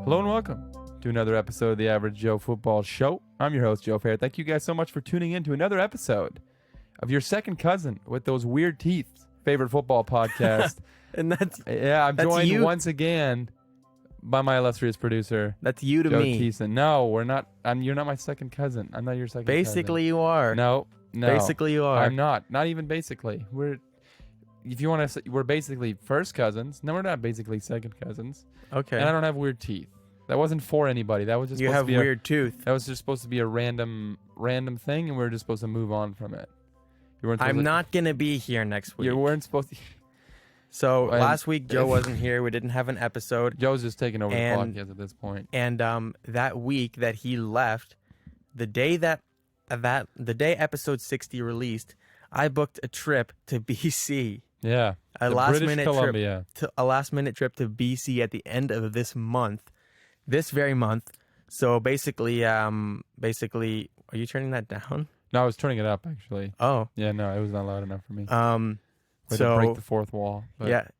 Hello and welcome to another episode of the Average Joe Football Show. I'm your host, Joe Fair. Thank you guys so much for tuning in to another episode of your second cousin with those weird teeth favorite football podcast. And I'm that's joined you. once again by my illustrious producer. That's you to Joe me. Thiessen. No, we're not. You're not my second cousin. I'm not your second Basically, cousin. you are. No. Basically, you are. I'm not. Not even basically. If you want to, we're basically first cousins. No, we're not basically second cousins. Okay. And I don't have weird teeth. That wasn't for anybody. That was just You supposed have to be weird tooth. that was just supposed to be a random thing, and we were just supposed to move on from it. You weren't. I'm not going to be here next week. You weren't supposed to. So last week, Joe wasn't here. We didn't have an episode. Joe's just taking over the podcast at this point. And that week that he left, the day episode 60 released, I booked a trip to BC. Yeah. A British Columbia. last minute trip to BC at the end of this very month. So basically, are you turning that down? No, I was turning it up actually. Oh. Yeah, no, it was not loud enough for me. We had So to break the fourth wall. But,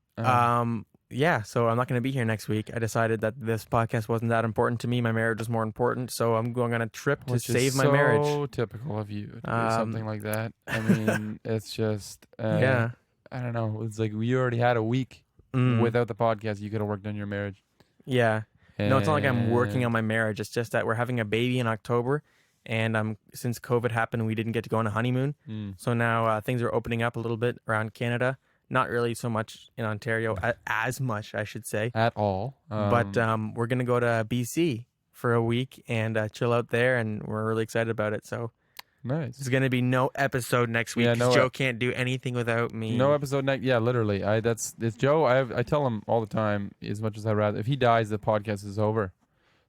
yeah. So I'm not going to be here next week. I decided that this podcast wasn't that important to me. My marriage was more important. So I'm going on a trip to save my marriage. So typical of you to do something like that. I mean, it's just Yeah. I don't know. It's like you already had a week without the podcast. You could have worked on your marriage. Yeah. No, it's not like I'm working on my marriage. It's just that we're having a baby in October, and since COVID happened, we didn't get to go on a honeymoon. So now things are opening up a little bit around Canada. Not really so much in Ontario, as much, I should say. At all. But we're going to go to BC for a week and chill out there, and we're really excited about it. So nice. there's going to be no episode next week because Joe can't do anything without me. No episode next. Yeah, literally. It's Joe. I tell him all the time, as much as I'd rather. If he dies, the podcast is over.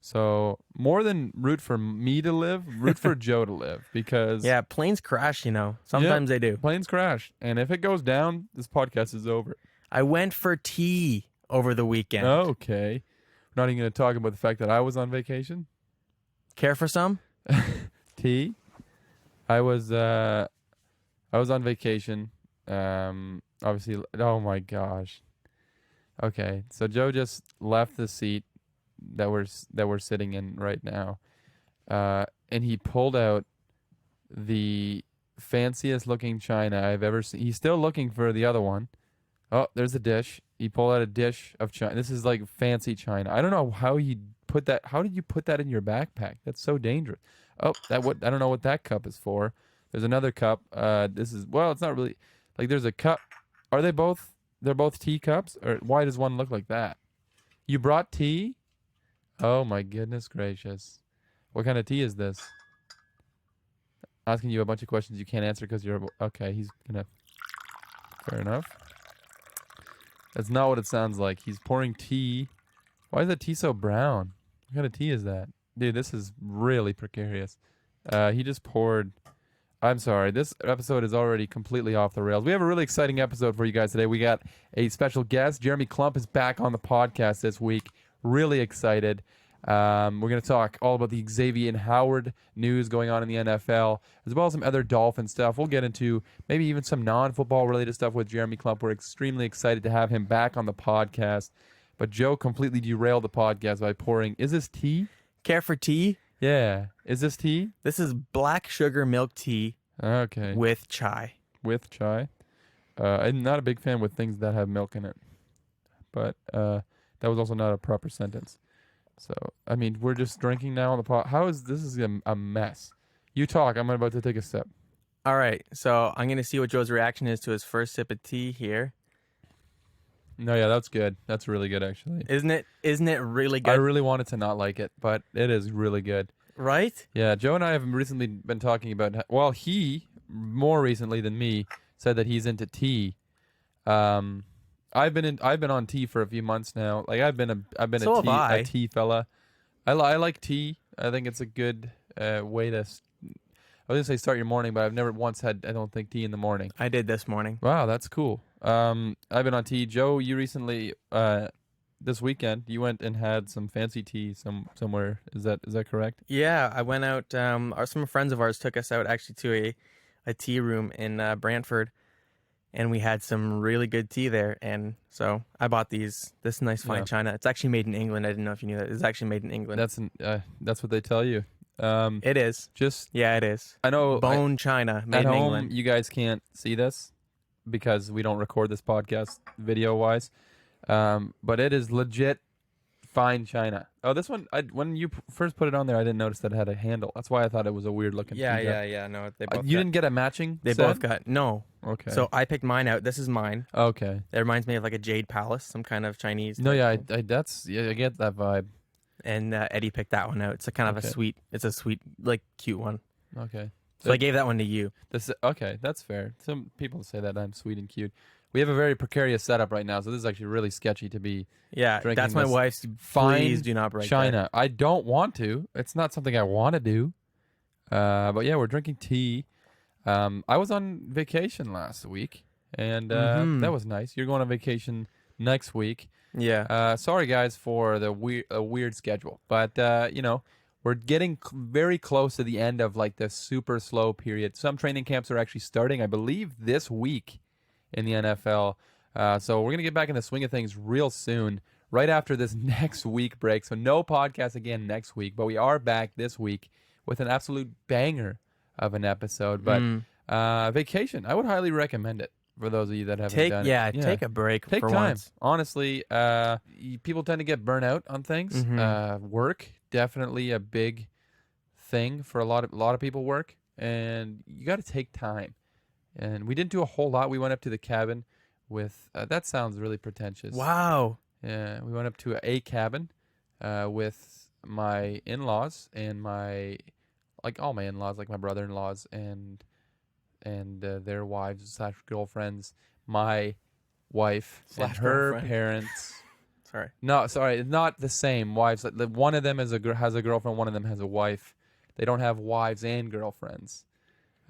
So more than root for me to live, root for Joe to live because planes crash. Sometimes they do. Planes crash, and if it goes down, this podcast is over. I went for tea over the weekend. Okay, we're not even going to talk about the fact that I was on vacation. Care for some tea? I was on vacation. Obviously, oh my gosh. Okay, so Joe just left the seat that we're sitting in right now, and he pulled out the fanciest looking china I've ever seen. He's still looking for the other one. Oh, there's a dish. He pulled out a dish of china. This is like fancy china. I don't know how he put that. How did you put that in your backpack? That's so dangerous. Oh, I don't know what that cup is for. There's another cup. It's not really like there's a cup. Are they both? They're both tea cups, or why does one look like that? You brought tea? Oh my goodness gracious! What kind of tea is this? Asking you a bunch of questions you can't answer because you're okay. He's gonna. Fair enough. That's not what it sounds like. He's pouring tea. Why is that tea so brown? What kind of tea is that? Dude, this is really precarious. He just poured. I'm sorry. This episode is already completely off the rails. We have a really exciting episode for you guys today. We got a special guest. Jeremy Klump is back on the podcast this week. Really excited. We're going to talk all about the Xavien Howard news going on in the NFL, as well as some other Dolphin stuff. We'll get into maybe even some non-football related stuff with Jeremy Klump. We're extremely excited to have him back on the podcast. But Joe completely derailed the podcast by pouring. Is this tea? Care for tea? Yeah. Is this tea? This is black sugar milk tea. Okay. With chai. With chai. I'm not a big fan with things that have milk in it. But that was also not a proper sentence. So, I mean, we're just drinking now on the pot. This is a mess. You talk. I'm about to take a sip. All right. So I'm going to see what Joe's reaction is to his first sip of tea here. No, yeah, that's good. That's really good, actually. Isn't it really good? I really wanted to not like it, but it is really good. Right? Yeah, Joe and I have recently been talking about. Well, he more recently than me said that he's into tea. I've been on tea for a few months now. Like I've been a tea fella. I like tea. I think it's a good way to. I was gonna say start your morning, but I've never once had. I don't think tea in the morning. I did this morning. Wow, that's cool. I've been on tea. Joe, you recently this weekend you went and had some fancy tea somewhere. Is that correct? Yeah, I went out. Some friends of ours took us out actually to a tea room in Brantford, and we had some really good tea there. And so I bought this nice fine china. It's actually made in England. I didn't know if you knew that. It's actually made in England. That's what they tell you. It is. It is. I know bone china made in home, England. You guys can't see this because we don't record this podcast video wise, but it is legit fine china. Oh, this one, when you first put it on there, I didn't notice that it had a handle. That's why I thought it was a weird looking. Yeah. No, they both. You didn't get a matching. They set? both got no. Okay. So I picked mine out. This is mine. Okay. It reminds me of like a jade palace, some kind of Chinese. No, yeah, I get that vibe. And Eddie picked that one out. It's a kind of a sweet. It's a sweet, like cute one. Okay. So I gave that one to you. Okay, that's fair. Some people say that I'm sweet and cute. We have a very precarious setup right now, so this is actually really sketchy to be. Yeah, that's my wife's. Fine, please do not break china. That. I don't want to. It's not something I want to do. But yeah, we're drinking tea. I was on vacation last week, and that was nice. You're going on vacation next week. Yeah. Sorry guys for the weird schedule, but we're getting very close to the end of like the super slow period. Some training camps are actually starting, I believe, this week in the NFL. So we're going to get back in the swing of things real soon, right after this next week break. So no podcast again next week, but we are back this week with an absolute banger of an episode. But vacation, I would highly recommend it for those of you that haven't done it. Take a break Take for time. once. Honestly, people tend to get burnt out on things. Work, definitely a big thing for a lot of people work, and you got to take time. And we didn't do a whole lot. We went up to the cabin with that sounds really pretentious. Wow. Yeah, we went up to a cabin with my in-laws and all my in-laws, like my brother-in-laws and their wives / girlfriends, my wife / her girlfriend. Parents. Sorry, it's not the same wives. One of them has a girlfriend. One of them has a wife. They don't have wives and girlfriends.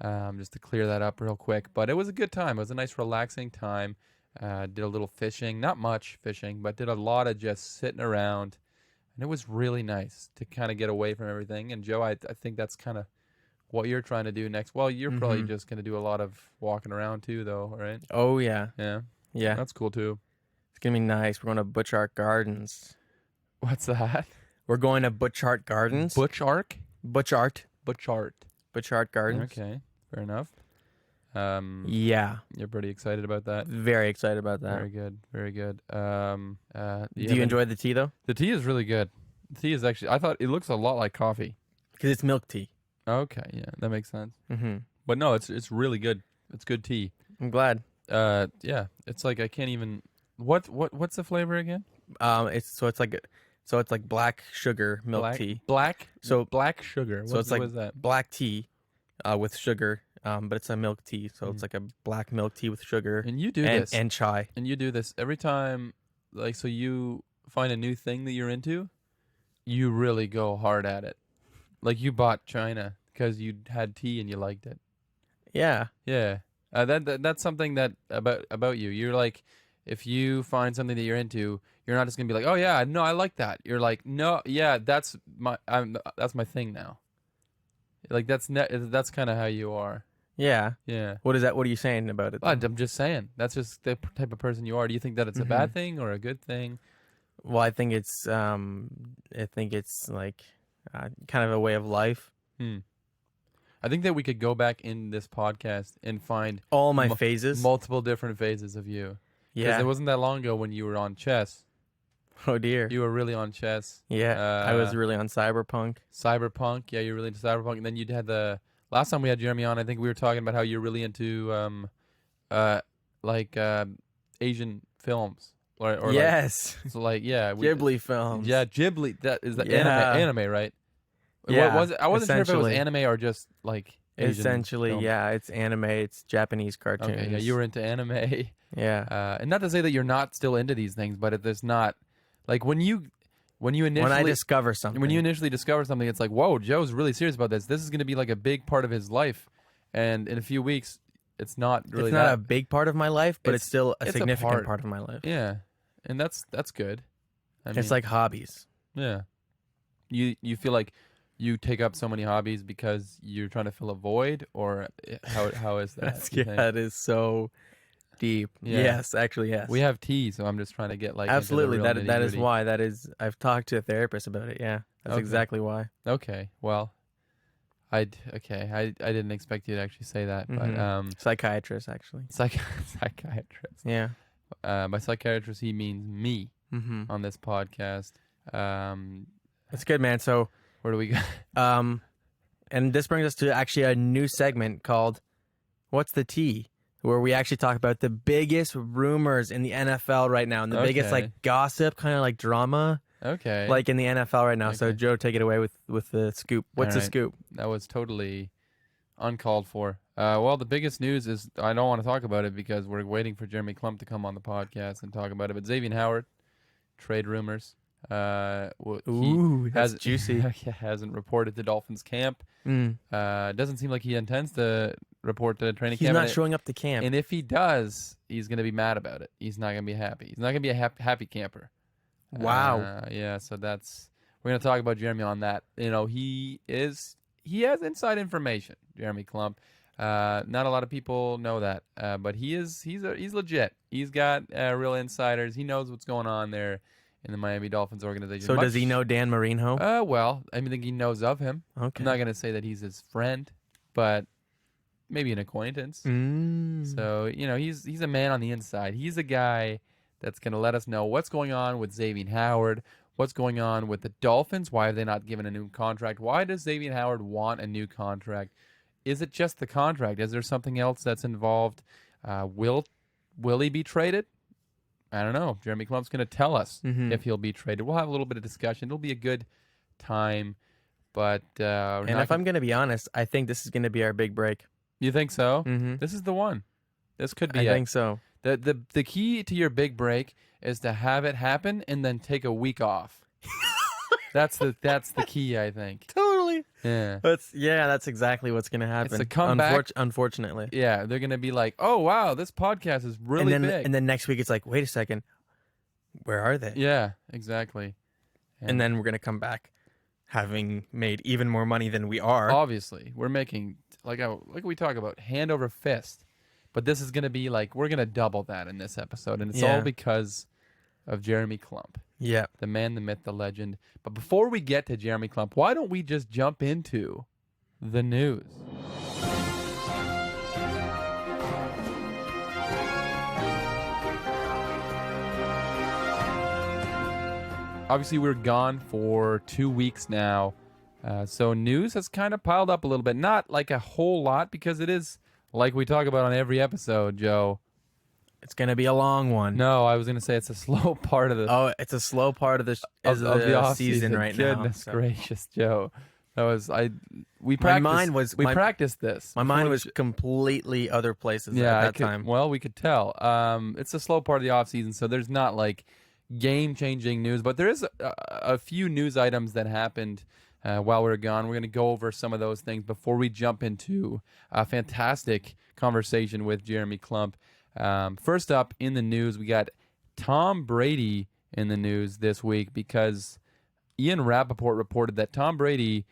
Just to clear that up real quick. But it was a good time. It was a nice, relaxing time. Did a little fishing, not much fishing, but did a lot of just sitting around. And it was really nice to kind of get away from everything. And Joe, I think that's kind of what you're trying to do next. Well, you're probably just going to do a lot of walking around too, though, right? Oh, yeah. Yeah. Yeah. That's cool too. It's going to be nice. We're going to Butchart Gardens. What's that? We're going to Butchart Gardens. Butchart Gardens. Okay. Fair enough. Yeah. You're pretty excited about that? Very excited about that. Very good. Very good. Do you enjoy the tea, though? The tea is really good. The tea is actually, I thought it looks a lot like coffee. Because it's milk tea. Okay. Yeah, that makes sense. Mm-hmm. But no, it's really good. It's good tea. I'm glad. Yeah. It's like I can't even, what's the flavor again? It's like black sugar milk tea. Black sugar. So it's like what is that? black tea with sugar, but it's a milk tea. So it's like a black milk tea with sugar. And you do this. And chai. And you do this every time, like, so you find a new thing that you're into, you really go hard at it. Like you bought China because you had tea and you liked it. Yeah. Yeah. That's something that about you. You're like, if you find something that you're into, you're not just gonna be like, oh yeah, no, I like that. You're like, no, yeah, that's my thing now. Like that's kind of how you are. Yeah. Yeah. What is that? What are you saying about it? I'm just saying. That's just the type of person you are. Do you think that it's a bad thing or a good thing? Well, I think it's like kind of a way of life. I think that we could go back in this podcast and find all my phases, multiple different phases of you. Yeah. Because it wasn't that long ago when you were on chess. Oh dear. You were really on chess. Yeah. I was really on cyberpunk. Yeah, you're really into cyberpunk. And then you had last time we had Jeremy on, I think we were talking about how you're really into Asian films. Or yes. Like, so like, yeah. Ghibli films. Yeah, Ghibli. That is the anime, right? Yeah. What was it? I wasn't sure if it was anime or just like Asian essentially, films. Yeah, it's anime. It's Japanese cartoons. Okay, yeah, you were into anime. Yeah. And not to say that you're not still into these things, but if there's not, like when I discover something. When you initially discover something, it's like, whoa, Joe's really serious about this. This is going to be like a big part of his life. And in a few weeks, it's not really It's not a big part of my life, but it's still a significant part of my life. Yeah. And that's good. It's like hobbies. Yeah. You feel like you take up so many hobbies because you're trying to fill a void, or how is that? That is so deep. Yeah. Yes, actually, yes. We have tea, so I'm just trying to get like absolutely into the real that is nitty-gritty. why. That is, I've talked to a therapist about it. Yeah, that's Okay. exactly why. Okay, well, I didn't expect you to actually say that, but Psychiatrist, actually. psychiatrist. Yeah. By psychiatrist, he means me Mm-hmm. on this podcast. That's good, man. So, Where do we go? and this brings us to actually a new segment called "What's the Tea?" where we actually talk about the biggest rumors in the NFL right now, and the biggest Okay. like gossip, kind of like drama, Okay. like in the NFL right now. So, Okay. Joe, take it away with the scoop. What's the Alright. scoop? That was totally uncalled for. Well, the biggest news is I don't want to talk about it because we're waiting for Jeremy Klump to come on the podcast and talk about it. But Xavien Howard, trade rumors. Ooh, that's juicy. Hasn't reported to Dolphins camp. Doesn't seem like he intends to report to the training He's camp. not showing up to camp. And if he does, he's going to be mad about it. He's not going to be happy. He's not going to be a happy camper. Wow. Yeah, so we're going to talk about Jeremy on that. You know, he has inside information, Jeremy Klump. Not a lot of people know that, but he's legit. He's got real insiders. He knows what's going on there in the Miami Dolphins organization. So does he know Dan Marino? Well, I think he knows of him. Okay. I'm not going to say that he's his friend, but maybe an acquaintance. So, you know, he's a man on the inside. He's a guy that's going to let us know what's going on with Xavien Howard, what's going on with the Dolphins. Why have they not given a new contract? Why does Xavien Howard want a new contract? Is it just the contract? Is there something else that's involved? Will he be traded? I don't know. Jeremy Klump's going to tell us if he'll be traded. We'll have a little bit of discussion. It'll be a good time. But and if I'm going to be honest, I think this is going to be our big break. You think so? Mm-hmm. This is the one. This could be I it. think so. The key to your big break is to have it happen and then take a week off. That's the key, I think. Totally. Yeah. That's exactly what's going to happen. It's a comeback. Unfortunately. Yeah, they're going to be like, "Oh, wow, this podcast is really big." And then next week it's like, "Wait a second. Where are they?" Yeah, exactly. And then we're going to come back having made even more money than we are. Obviously, we're making like we talk about hand over fist. But this is going to be like we're going to double that in this episode, and it's all because of Jeremy Klump. Yeah. The man, the myth, the legend. But before we get to Jeremy Klump, why don't we just jump into the news? Obviously, we're gone for 2 weeks now. So news has kind of piled up a little bit. Not like a whole lot because it is, like we talk about on every episode, Joe. It's going to be a long one. No, I was going to say it's a slow part of the it's a slow part of the off season right now. Goodness gracious, Joe. That was we practiced. My mind was practiced this. My mind was completely other places at that time. Well, we could tell. It's a slow part of the off season, so there's not like game-changing news, but there is a few news items that happened while we were gone. We're going to go over some of those things before we jump into a fantastic conversation with Jeremy Klump. First up in the news, we got Tom Brady in the news this week because Ian Rappaport reported that Tom Brady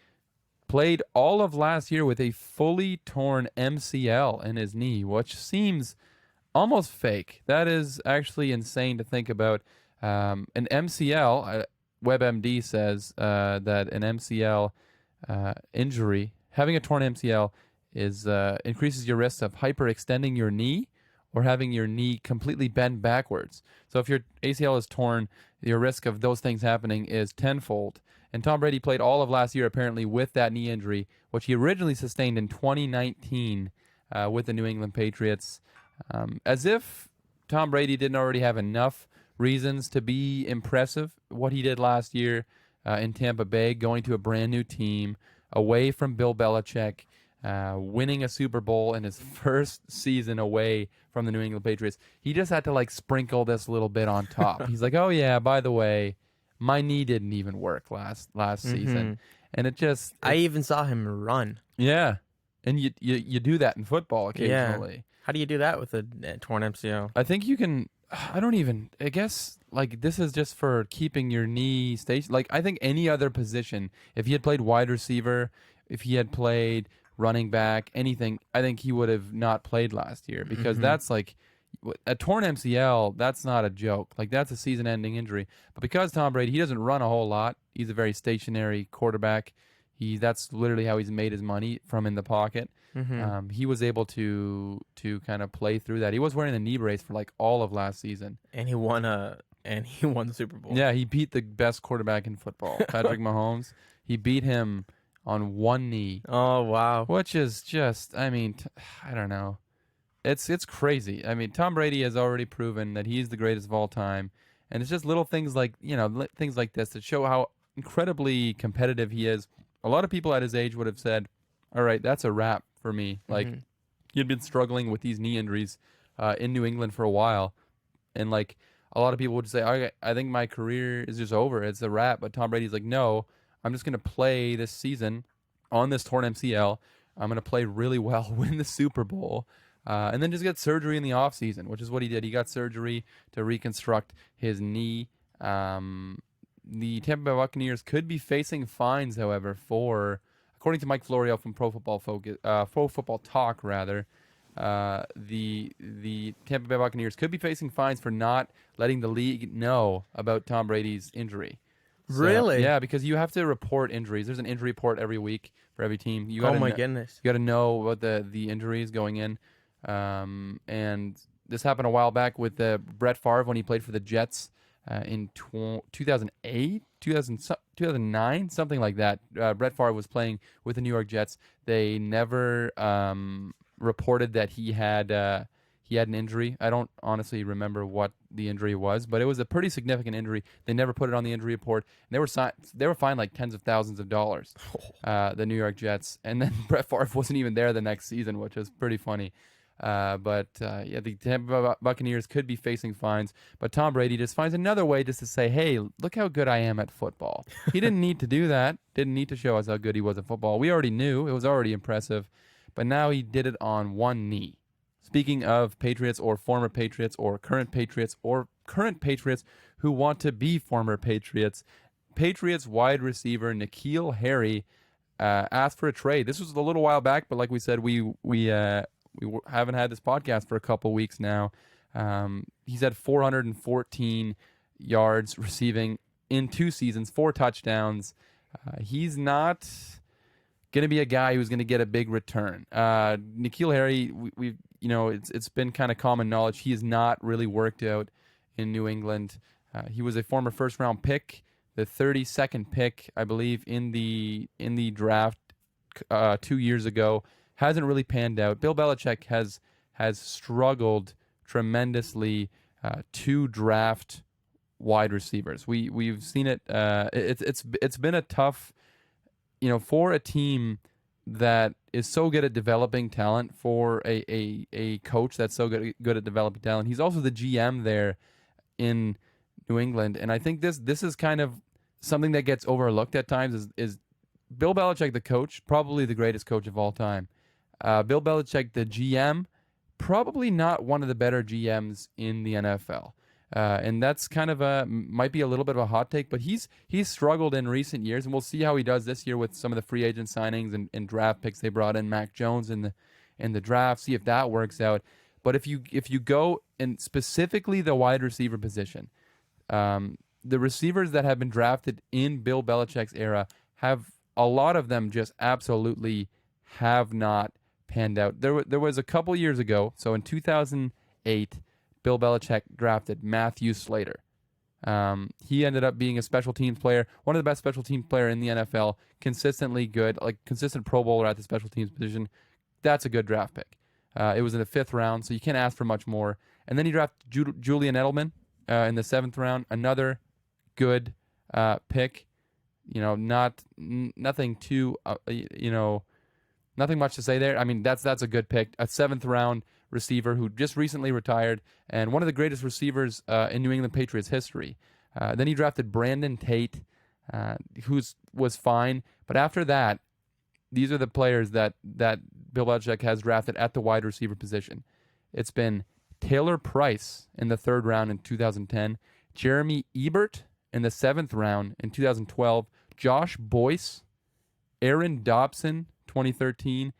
played all of last year with a fully torn MCL in his knee, which seems almost fake. That is actually insane to think about. An MCL, WebMD says that an MCL injury, having a torn MCL, increases your risk of hyperextending your knee or having your knee completely bent backwards. So if your ACL is torn, your risk of those things happening is tenfold. And Tom Brady played all of last year apparently with that knee injury, which he originally sustained in 2019 with the New England Patriots. As if Tom Brady didn't already have enough reasons to be impressive, what he did last year in Tampa Bay, going to a brand new team, away from Bill Belichick, winning a Super Bowl in his first season away from the New England Patriots. He just had to like sprinkle this little bit on top. He's like, "Oh yeah, by the way, my knee didn't even work last season," and I even saw him run. Yeah, and you do that in football occasionally. Yeah. How do you do that with a torn MCL? I think you can. I guess like this is just for keeping your knee station. Like I think any other position, if he had played wide receiver, if he had played running back, anything, I think he would have not played last year because that's like a torn MCL, that's not a joke. Like, that's a season-ending injury. But because Tom Brady, he doesn't run a whole lot. He's a very stationary quarterback. That's literally how he's made his money, from in the pocket. He was able to kind of play through that. He was wearing a knee brace for like all of last season, and he won the Super Bowl. Yeah, he beat the best quarterback in football, Patrick Mahomes. He beat him on one knee. Oh wow! Which is just, I mean, I don't know. It's crazy. I mean, Tom Brady has already proven that he's the greatest of all time, and it's just little things like, things like this that show how incredibly competitive he is. A lot of people at his age would have said, "All right, that's a wrap for me." Like, he had been struggling with these knee injuries in New England for a while, and like a lot of people would say, I think my career is just over. It's a wrap." But Tom Brady's like, "No, I'm just going to play this season on this torn MCL. I'm going to play really well, win the Super Bowl, and then just get surgery in the offseason," which is what he did. He got surgery to reconstruct his knee. The Tampa Bay Buccaneers could be facing fines, however, according to Mike Florio from Pro Football Talk, rather, the Tampa Bay Buccaneers could be facing fines for not letting the league know about Tom Brady's injury. So, really? Yeah, because you have to report injuries. There's an injury report every week for every team. Goodness! You got to know about the injuries going in, and this happened a while back with Brett Favre when he played for the Jets in 2008, 2009, something like that. Brett Favre was playing with the New York Jets. They never reported that he had an injury. I don't honestly remember what the injury was, but it was a pretty significant injury. They never put it on the injury report. They were fined like tens of thousands of dollars, the New York Jets. And then Brett Favre wasn't even there the next season, which was pretty funny. The Tampa Bay Buccaneers could be facing fines, but Tom Brady just finds another way just to say, "Hey, look how good I am at football." He didn't need to do that. Didn't need to show us how good he was at football. We already knew. It was already impressive. But now he did it on one knee. Speaking of Patriots or former Patriots or current Patriots who want to be former Patriots, Patriots wide receiver N'Keal Harry asked for a trade. This was a little while back, but like we said, we haven't had this podcast for a couple weeks now. He's had 414 yards receiving in 2 seasons, 4 touchdowns. He's not going to be a guy who's going to get a big return. N'Keal Harry, it's been kind of common knowledge he has not really worked out in New England. He was a former first-round pick, the 32nd pick, I believe, in the draft 2 years ago. Hasn't really panned out. Bill Belichick has struggled tremendously to draft wide receivers. We've seen it. It's been a tough, for a team that is so good at developing talent, for a coach that's so good at developing talent. He's also the GM there in New England, and I think this is kind of something that gets overlooked at times. Is Bill Belichick, the coach, probably the greatest coach of all time. Bill Belichick, the GM, probably not one of the better GMs in the NFL. And that's kind of might be a little bit of a hot take, but he's struggled in recent years, and we'll see how he does this year with some of the free agent signings and draft picks they brought in. Mac Jones in the draft, see if that works out. But if you go and specifically the wide receiver position, the receivers that have been drafted in Bill Belichick's era have a lot of them just absolutely have not panned out. There was a couple years ago, so in 2008, Bill Belichick drafted Matthew Slater. He ended up being a special teams player, one of the best special teams player in the NFL, consistently good, like consistent Pro Bowler at the special teams position. That's a good draft pick. It was in the 5th round, so you can't ask for much more. And then he drafted Julian Edelman in the 7th round, another good pick. Nothing too, nothing much to say there. I mean, that's a good pick. A 7th round receiver who just recently retired, and one of the greatest receivers in New England Patriots history. Then he drafted Brandon Tate, who was fine. But after that, these are the players that Bill Belichick has drafted at the wide receiver position. It's been Taylor Price in the 3rd round in 2010, Jeremy Ebert in the 7th round in 2012, Josh Boyce, Aaron Dobson, 2013,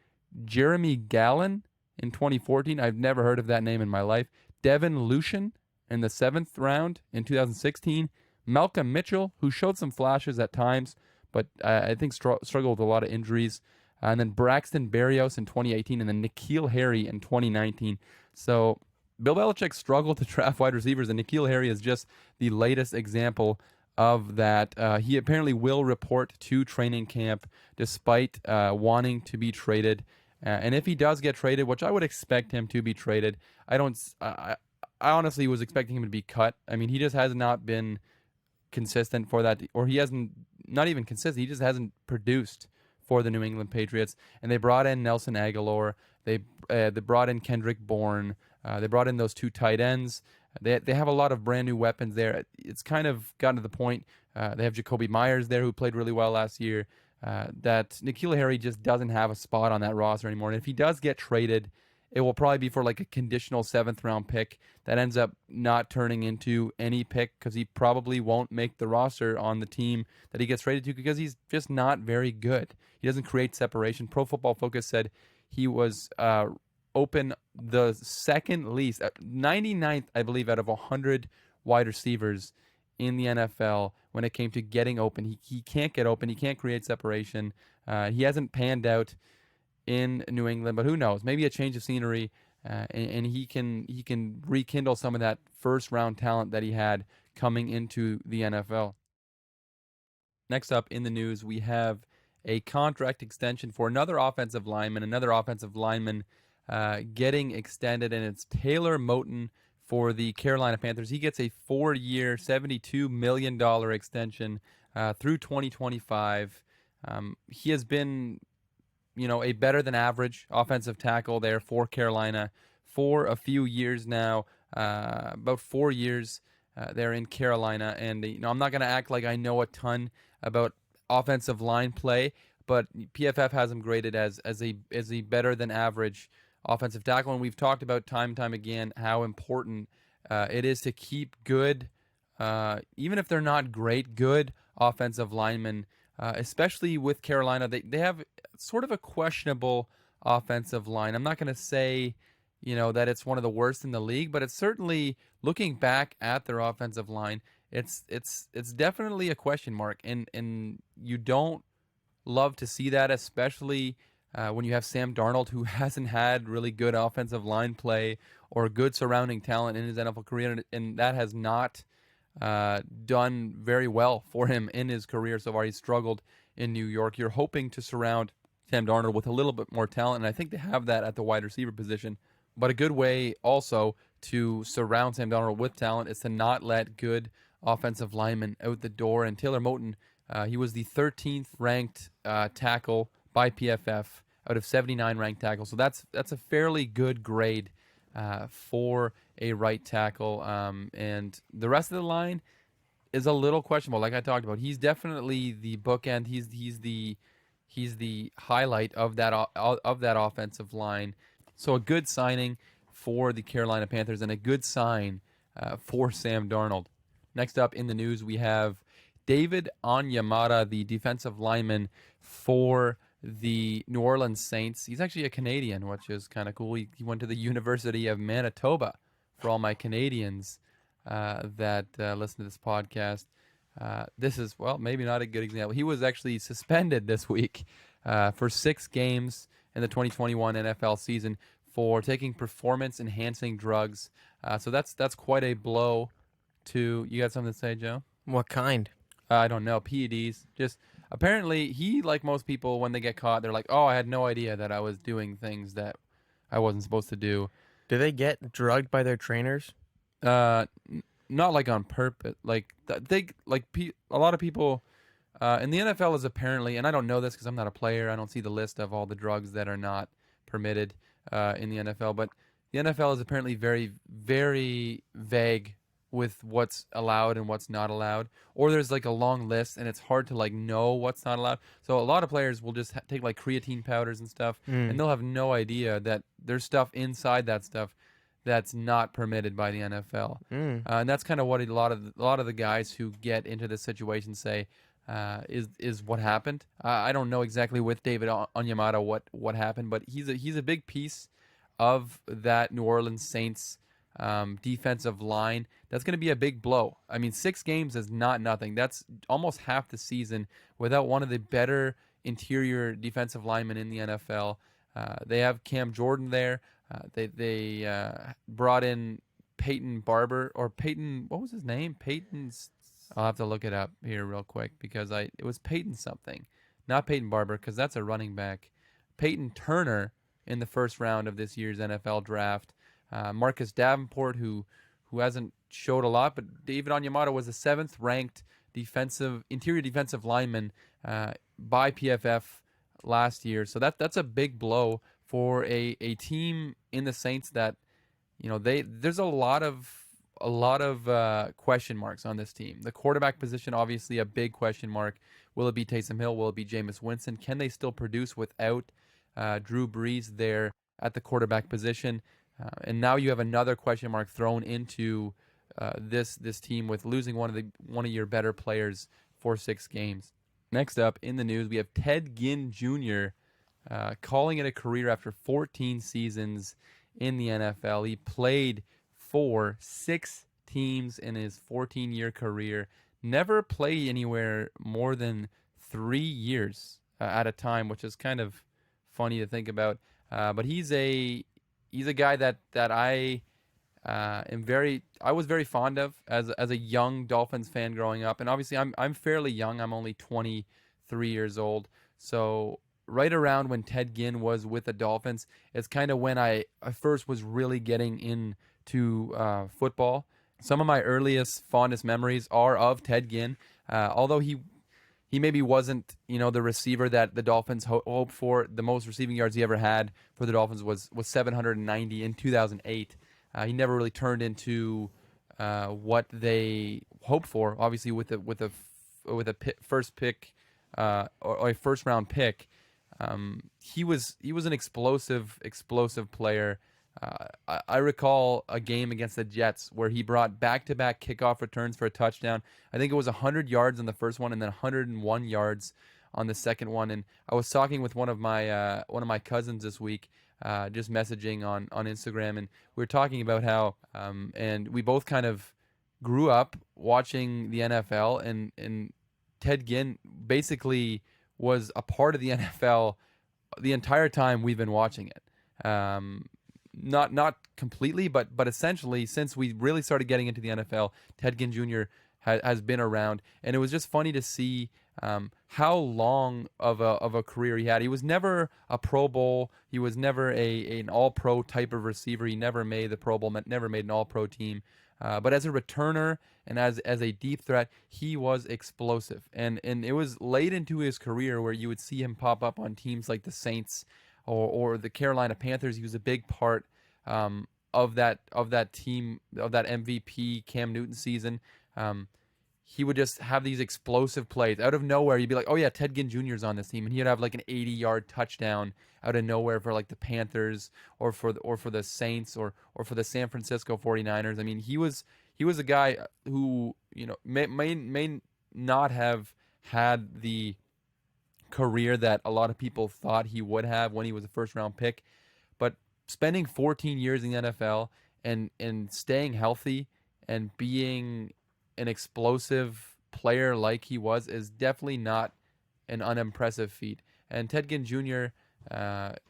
Jeremy Gallen in 2014. I've never heard of that name in my life. Devin Lucian in the 7th round in 2016. Malcolm Mitchell, who showed some flashes at times, but I think struggled with a lot of injuries. And then Braxton Berrios in 2018, and then N'Keal Harry in 2019. So Bill Belichick struggled to draft wide receivers, and N'Keal Harry is just the latest example of that. He apparently will report to training camp despite wanting to be traded. And if he does get traded, which I would expect him to be traded, I honestly was expecting him to be cut. I mean, he just has not been consistent for that, or he hasn't, not even consistent, he just hasn't produced for the New England Patriots. And they brought in Nelson Aguilar. They brought in Kendrick Bourne. They brought in those 2 tight ends. They have a lot of brand new weapons there. It's kind of gotten to the point. They have Jacoby Myers there, who played really well last year. That N'Keal Harry just doesn't have a spot on that roster anymore. And if he does get traded, it will probably be for like a conditional 7th round pick that ends up not turning into any pick, because he probably won't make the roster on the team that he gets traded to, because he's just not very good. He doesn't create separation. Pro Football Focus said he was open the second least, 99th, I believe, out of 100 wide receivers in the NFL when it came to getting open. He can't get open. He can't create separation. He hasn't panned out in New England, but who knows? Maybe a change of scenery, and he can rekindle some of that first round talent that he had coming into the NFL. Next up in the news, we have a contract extension for another offensive lineman getting extended, and it's Taylor Moton for the Carolina Panthers. He gets a 4-year, $72 million extension through 2025. He has been, a better than average offensive tackle there for Carolina for a few years now, about 4 years there in Carolina. And I'm not going to act like I know a ton about offensive line play, but PFF has him graded as a better than average offensive tackle. And we've talked about time and time again how important it is to keep good, even if they're not great, good offensive linemen, especially with Carolina. They have sort of a questionable offensive line. I'm not going to say, that it's one of the worst in the league, but it's certainly, looking back at their offensive line, it's definitely a question mark. And you don't love to see that, especially when you have Sam Darnold, who hasn't had really good offensive line play or good surrounding talent in his NFL career, and that has not done very well for him in his career so far. He's struggled in New York. You're hoping to surround Sam Darnold with a little bit more talent, and I think they have that at the wide receiver position. But a good way also to surround Sam Darnold with talent is to not let good offensive linemen out the door. And Taylor Moton, he was the 13th ranked tackle by PFF out of 79 ranked tackles. So that's a fairly good grade for a right tackle. And the rest of the line is a little questionable, like I talked about. He's definitely the bookend. He's the highlight of that offensive line. So a good signing for the Carolina Panthers and a good sign for Sam Darnold. Next up in the news, we have David Onyemata, the defensive lineman for the New Orleans Saints. He's actually a Canadian, which is kind of cool. He went to the University of Manitoba, for all my Canadians that listen to this podcast. This is, well, maybe not a good example. He was actually suspended this week for 6 games in the 2021 NFL season for taking performance-enhancing drugs. So that's quite a blow to... You got something to say, Joe? What kind? I don't know. PEDs. Just apparently, he, like most people, when they get caught, they're like, "Oh, I had no idea that I was doing things that I wasn't supposed to do." Do they get drugged by their trainers? Not like on purpose. Like a lot of people in the NFL is apparently, and I don't know this because I'm not a player. I don't see the list of all the drugs that are not permitted in the NFL. But the NFL is apparently very, very vague with what's allowed and what's not allowed, or there's like a long list and it's hard to like know what's not allowed. So a lot of players will just take like creatine powders and stuff, and they'll have no idea that there's stuff inside that stuff that's not permitted by the NFL. And that's kind of what a lot of the guys who get into this situation say is what happened. I don't know exactly with David Onyemata what happened, but he's a big piece of that New Orleans Saints defensive line. That's going to be a big blow. I mean, 6 games is not nothing. That's almost half the season without one of the better interior defensive linemen in the NFL. They have Cam Jordan there. They brought in Peyton Barber, or Peyton, what was his name? Peyton's, I'll have to look it up here real quick because it was Peyton something. Not Peyton Barber, because that's a running back. Peyton Turner in the first round of this year's NFL draft. Marcus Davenport, who hasn't showed a lot, but David Onyemata was the 7th ranked interior defensive lineman by PFF last year. So that's a big blow for a team in the Saints that, there's a lot of question marks on this team. The quarterback position, obviously a big question mark. Will it be Taysom Hill? Will it be Jameis Winston? Can they still produce without Drew Brees there at the quarterback position? And now you have another question mark thrown into this team with losing one of your better players for 6 games. Next up in the news, we have Ted Ginn Jr. Calling it a career after 14 seasons in the NFL. He played for 6 teams in his 14-year career. Never played anywhere more than 3 years at a time, which is kind of funny to think about. But he's a guy that I was very fond of as a young Dolphins fan growing up. And obviously I'm fairly young. I'm only 23 years old. So right around when Ted Ginn was with the Dolphins, it's kind of when I first was really getting into football. Some of my earliest, fondest memories are of Ted Ginn. Although he maybe wasn't, the receiver that the Dolphins hoped for. The most receiving yards he ever had for the Dolphins was 790 in 2008. He never really turned into what they hoped for. Obviously, with a first pick or a first round pick, he was an explosive player. I recall a game against the Jets where he brought back-to-back kickoff returns for a touchdown. I think it was 100 yards on the first one and then 101 yards on the second one. And I was talking with one of my cousins this week, just messaging on Instagram, and we were talking about how and we both kind of grew up watching the NFL, and Ted Ginn basically was a part of the NFL the entire time we've been watching it. Not completely, but essentially since we really started getting into the NFL, Ted Ginn Jr. has been around, and it was just funny to see how long of a career he had. He was never a Pro Bowl. He was never an All-Pro type of receiver. He never made the Pro Bowl, never made an All-Pro team. But as a returner and as a deep threat, he was explosive. And it was late into his career where you would see him pop up on teams like the Saints or the Carolina Panthers. He was a big part of that team, of that MVP Cam Newton season. He would just have these explosive plays out of nowhere. You'd be like, oh yeah, Ted Ginn Jr. is on this team, and he'd have like an 80-yard touchdown out of nowhere for like the Panthers or for the Saints or for the San Francisco 49ers. I mean, he was a guy who may not have had the career that a lot of people thought he would have when he was a first-round pick, but spending 14 years in the NFL and staying healthy and being an explosive player like he was is definitely not an unimpressive feat. And Ted Ginn Jr.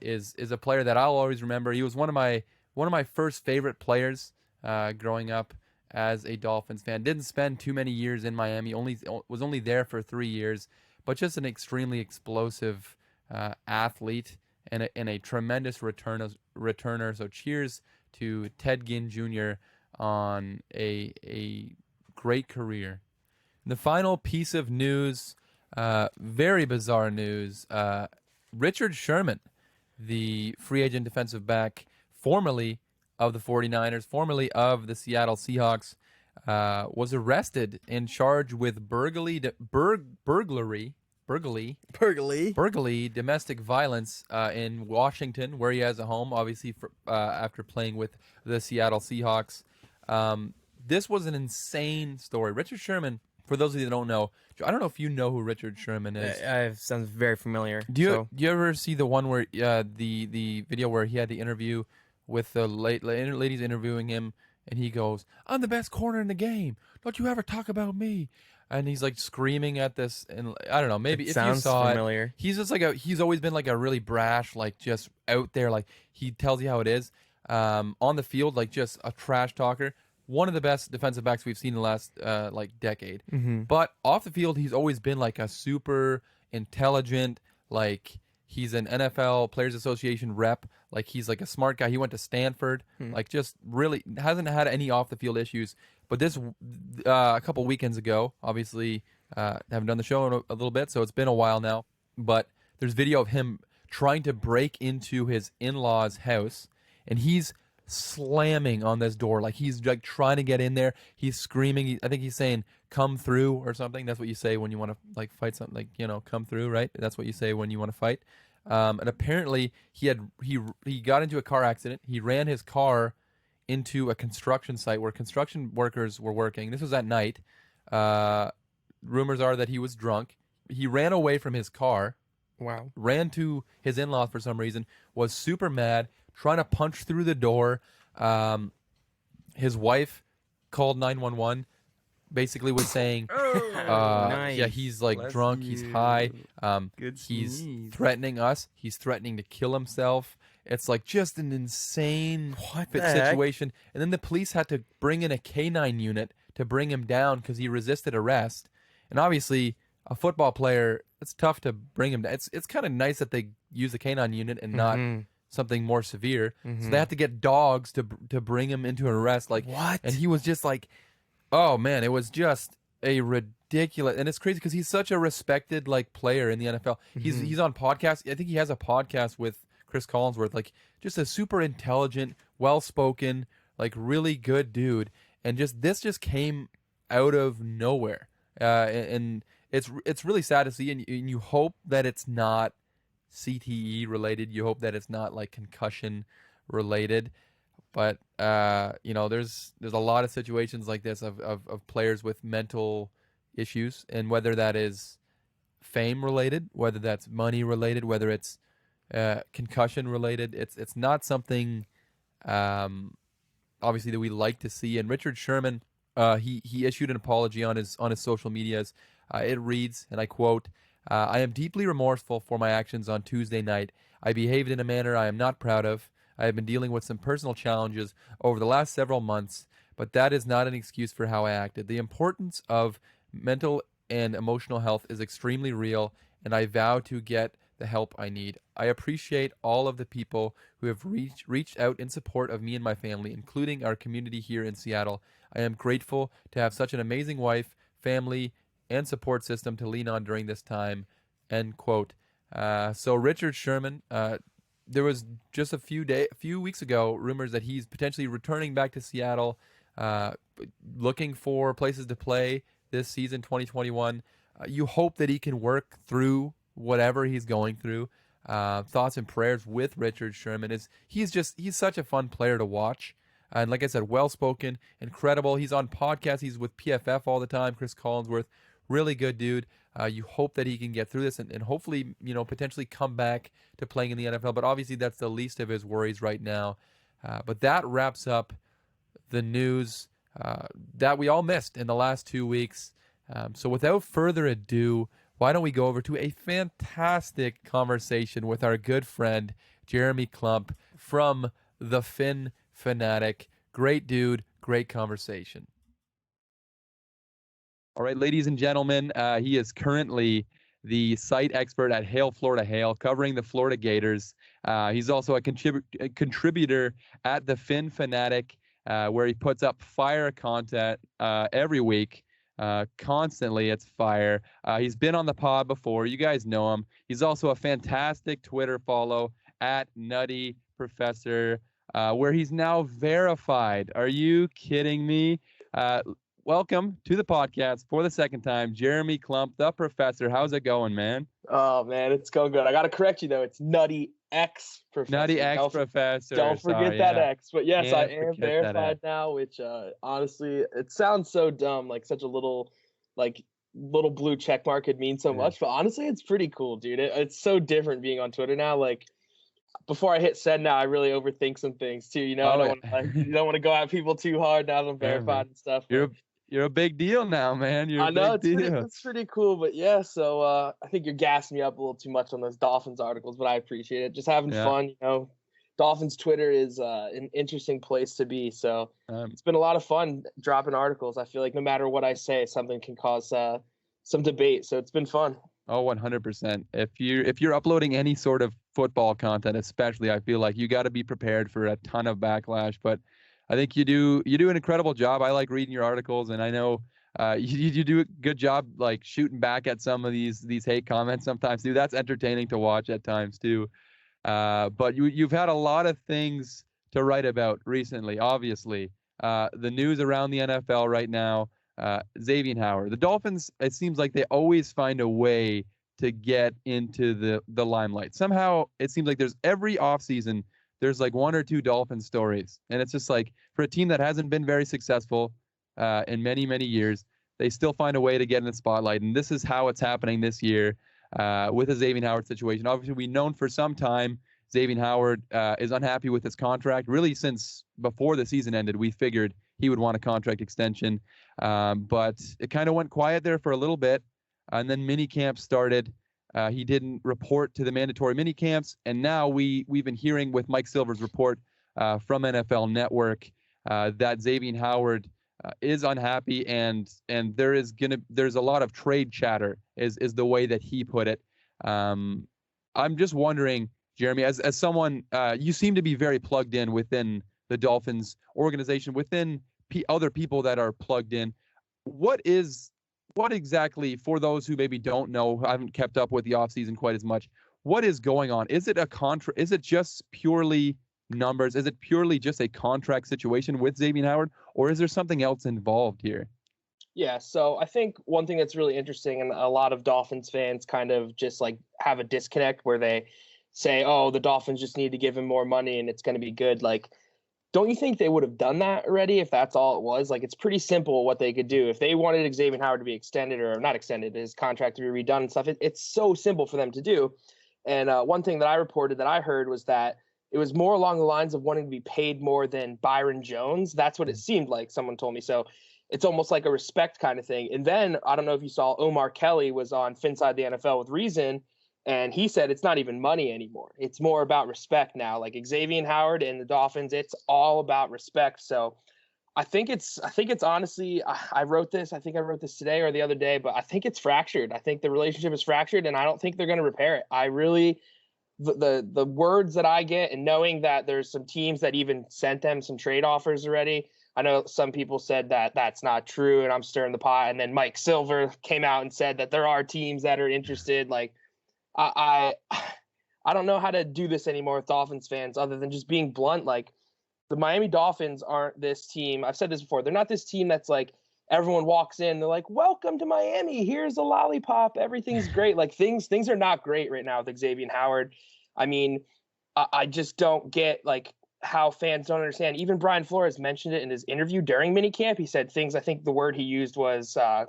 Is a player that I'll always remember. He was one of my first favorite players growing up as a Dolphins fan. Didn't spend too many years in Miami. Was only there for 3 years, but just an extremely explosive athlete and a tremendous returner. So cheers to Ted Ginn Jr. on a great career. The final piece of news, very bizarre news. Richard Sherman, the free agent defensive back, formerly of the 49ers, formerly of the Seattle Seahawks, was arrested and charged with burglary, domestic violence in Washington, where he has a home, obviously, after playing with the Seattle Seahawks. This was an insane story. Richard Sherman, for those of you that don't know, I don't know if you know who Richard Sherman is. Sounds very familiar. Do you ever see the one where the video where he had the interview with the ladies interviewing him, and he goes, "I'm the best corner in the game. Don't you ever talk about me." And he's like screaming at this, and I don't know, maybe It if you sounds saw familiar. it, he's just like he's always been like a really brash, like just out there, like he tells you how it is. On the field, like just a trash talker. One of the best defensive backs we've seen in the last like decade. Mm-hmm. But off the field, he's always been like a super intelligent, like he's an NFL Players Association rep. Like he's like a smart guy. He went to Stanford. Like just really hasn't had any off the field issues. But this a couple weekends ago, obviously haven't done the show in a little bit, so it's been a while now. But there's video of him trying to break into his in-laws' house, and he's slamming on this door, like he's like trying to get in there. He's screaming. I think he's saying "come through" or something. That's what you say when you want to like fight something, like, you know, come through, right? That's what you say when you want to fight. And apparently he got into a car accident. He ran his car into a construction site where construction workers were working. This was at night. Rumors are that he was drunk. He ran away from his car. Wow. Ran to his in-laws for some reason. Was super mad, trying to punch through the door. His wife called 911. Basically was saying, Nice. yeah, he's like Bless drunk, he's high. Good He's sneeze. threatening us. He's threatening to kill himself. It's like just an insane What the heck? situation. And then the police had to bring in a canine unit to bring him down because he resisted arrest. And obviously, a football player, it's tough to bring him down. It's kind of nice that they use the canine unit and not something more severe. So they have to get dogs to bring him into an arrest. Like, What? And he was just like, oh man, it was just a ridiculous, and it's crazy because he's such a respected like player in the NFL. He's on podcasts. I think he has a podcast with Chris Collinsworth. Like just a super intelligent, well-spoken, like really good dude. And this just came out of nowhere. And it's really sad to see. And you hope that it's not CTE related. You hope that it's not like concussion related. But you know, there's a lot of situations like this of players with mental issues, and whether that is fame related, whether that's money related, whether it's concussion related, it's not something obviously that we like to see. And Richard Sherman, he issued an apology on his social medias. It reads, and I quote, "I am deeply remorseful for my actions on Tuesday night. I behaved in a manner I am not proud of. I have been dealing with some personal challenges over the last several months, but that is not an excuse for how I acted. The importance of mental and emotional health is extremely real, and I vow to get the help I need. I appreciate all of the people who have reached out in support of me and my family, including our community here in Seattle. I am grateful to have such an amazing wife, family, and support system to lean on during this time." End quote. So Richard Sherman, there was just a few weeks ago rumors that he's potentially returning back to Seattle, looking for places to play this season, 2021. You hope that he can work through whatever he's going through. Thoughts and prayers with Richard Sherman. He's such a fun player to watch. And like I said, well-spoken, incredible. He's on podcasts. He's with PFF all the time, Chris Collinsworth. Really good dude. You hope that he can get through this and hopefully, you know, potentially come back to playing in the NFL. But obviously that's the least of his worries right now. But that wraps up the news that we all missed in the last 2 weeks. So without further ado, why don't we go over to a fantastic conversation with our good friend, Jeremy Klump from The Fin Fanatic. Great dude, great conversation. All right, ladies and gentlemen, he is currently the site expert at Hail Florida Hail, covering the Florida Gators. He's also a contributor at The Fin Fanatic, where he puts up fire content every week. Constantly, it's fire. He's been on the pod before. You guys know him. He's also a fantastic Twitter follow at Nutty Professor, where he's now verified. Are you kidding me? Welcome to the podcast for the second time, Jeremy Klump, the Professor. How's it going, man? Oh man, it's going good. I gotta correct you though. It's Nutty X Professor. Nutty X Professor. Don't forget Sorry, that yeah. X. But yes, I Can't am forget that verified X. now. Which honestly, it sounds so dumb. Like such a little blue check mark could mean so Yeah. much. But honestly, it's pretty cool, dude. It's so different being on Twitter now. Like before I hit send now, I really overthink some things too. I don't want to you don't want to go at people too hard now that I'm verified and stuff. You're a big deal now, man. You're I a know big deal. it's pretty cool, but yeah. So I think you're gassing me up a little too much on those Dolphins articles, but I appreciate it. Just having fun, Dolphins Twitter is an interesting place to be. So it's been a lot of fun dropping articles. I feel like no matter what I say, something can cause some debate. So it's been fun. Oh, 100%. If you're uploading any sort of football content, especially, I feel like you got to be prepared for a ton of backlash. But I think you do an incredible job. I like reading your articles, and I know you do a good job like shooting back at some of these hate comments sometimes too. That's entertaining to watch at times too. But you've had a lot of things to write about recently. Obviously, the news around the NFL right now. Xavien Howard. The Dolphins, it seems like they always find a way to get into the limelight. Somehow, it seems like there's every offseason, there's like one or two Dolphin stories. And it's just like, for a team that hasn't been very successful in many, many years, they still find a way to get in the spotlight. And this is how it's happening this year with the Xavien Howard situation. Obviously, we've known for some time Xavien Howard is unhappy with his contract. Really, since before the season ended, we figured he would want a contract extension. But it kind of went quiet there for a little bit. And then mini camps started. He didn't report to the mandatory mini camps. And now we've been hearing with Mike Silver's report from NFL Network that Xavien Howard is unhappy, and there's a lot of trade chatter is the way that he put it. I'm just wondering, Jeremy, as someone, you seem to be very plugged in within the Dolphins organization, within other people that are plugged in. What exactly, for those who maybe don't know, haven't kept up with the offseason quite as much, what is going on? Is it is it just purely numbers? Is it purely just a contract situation with Xavien Howard, or is there something else involved here? Yeah, so I think one thing that's really interesting, and a lot of Dolphins fans kind of just like have a disconnect where they say, oh, the Dolphins just need to give him more money and it's going to be good. Like, don't you think they would have done that already if that's all it was? Like, it's pretty simple what they could do. If they wanted Xavien Howard to be extended or not extended, his contract to be redone and stuff, it's so simple for them to do. And one thing that I reported that I heard was that it was more along the lines of wanting to be paid more than Byron Jones. That's what it seemed like, someone told me. So it's almost like a respect kind of thing. And then, I don't know if you saw, Omar Kelly was on Finside the NFL with Reason, and he said it's not even money anymore. It's more about respect now. Like Xavien Howard and the Dolphins, it's all about respect. So I think it's honestly, I wrote this today or the other day, but I think it's fractured. I think the relationship is fractured, and I don't think they're going to repair it. I really, the words that I get, and knowing that there's some teams that even sent them some trade offers already. I know some people said that that's not true, and I'm stirring the pot. And then Mike Silver came out and said that there are teams that are interested. Like, I don't know how to do this anymore with Dolphins fans other than just being blunt. Like, the Miami Dolphins aren't this team. I've said this before. They're not this team that's like everyone walks in, they're like, welcome to Miami. Here's a lollipop. Everything's great. Like, things are not great right now with Xavien Howard. I mean, I just don't get like how fans don't understand. Even Brian Flores mentioned it in his interview during minicamp. He said things, I think the word he used was, I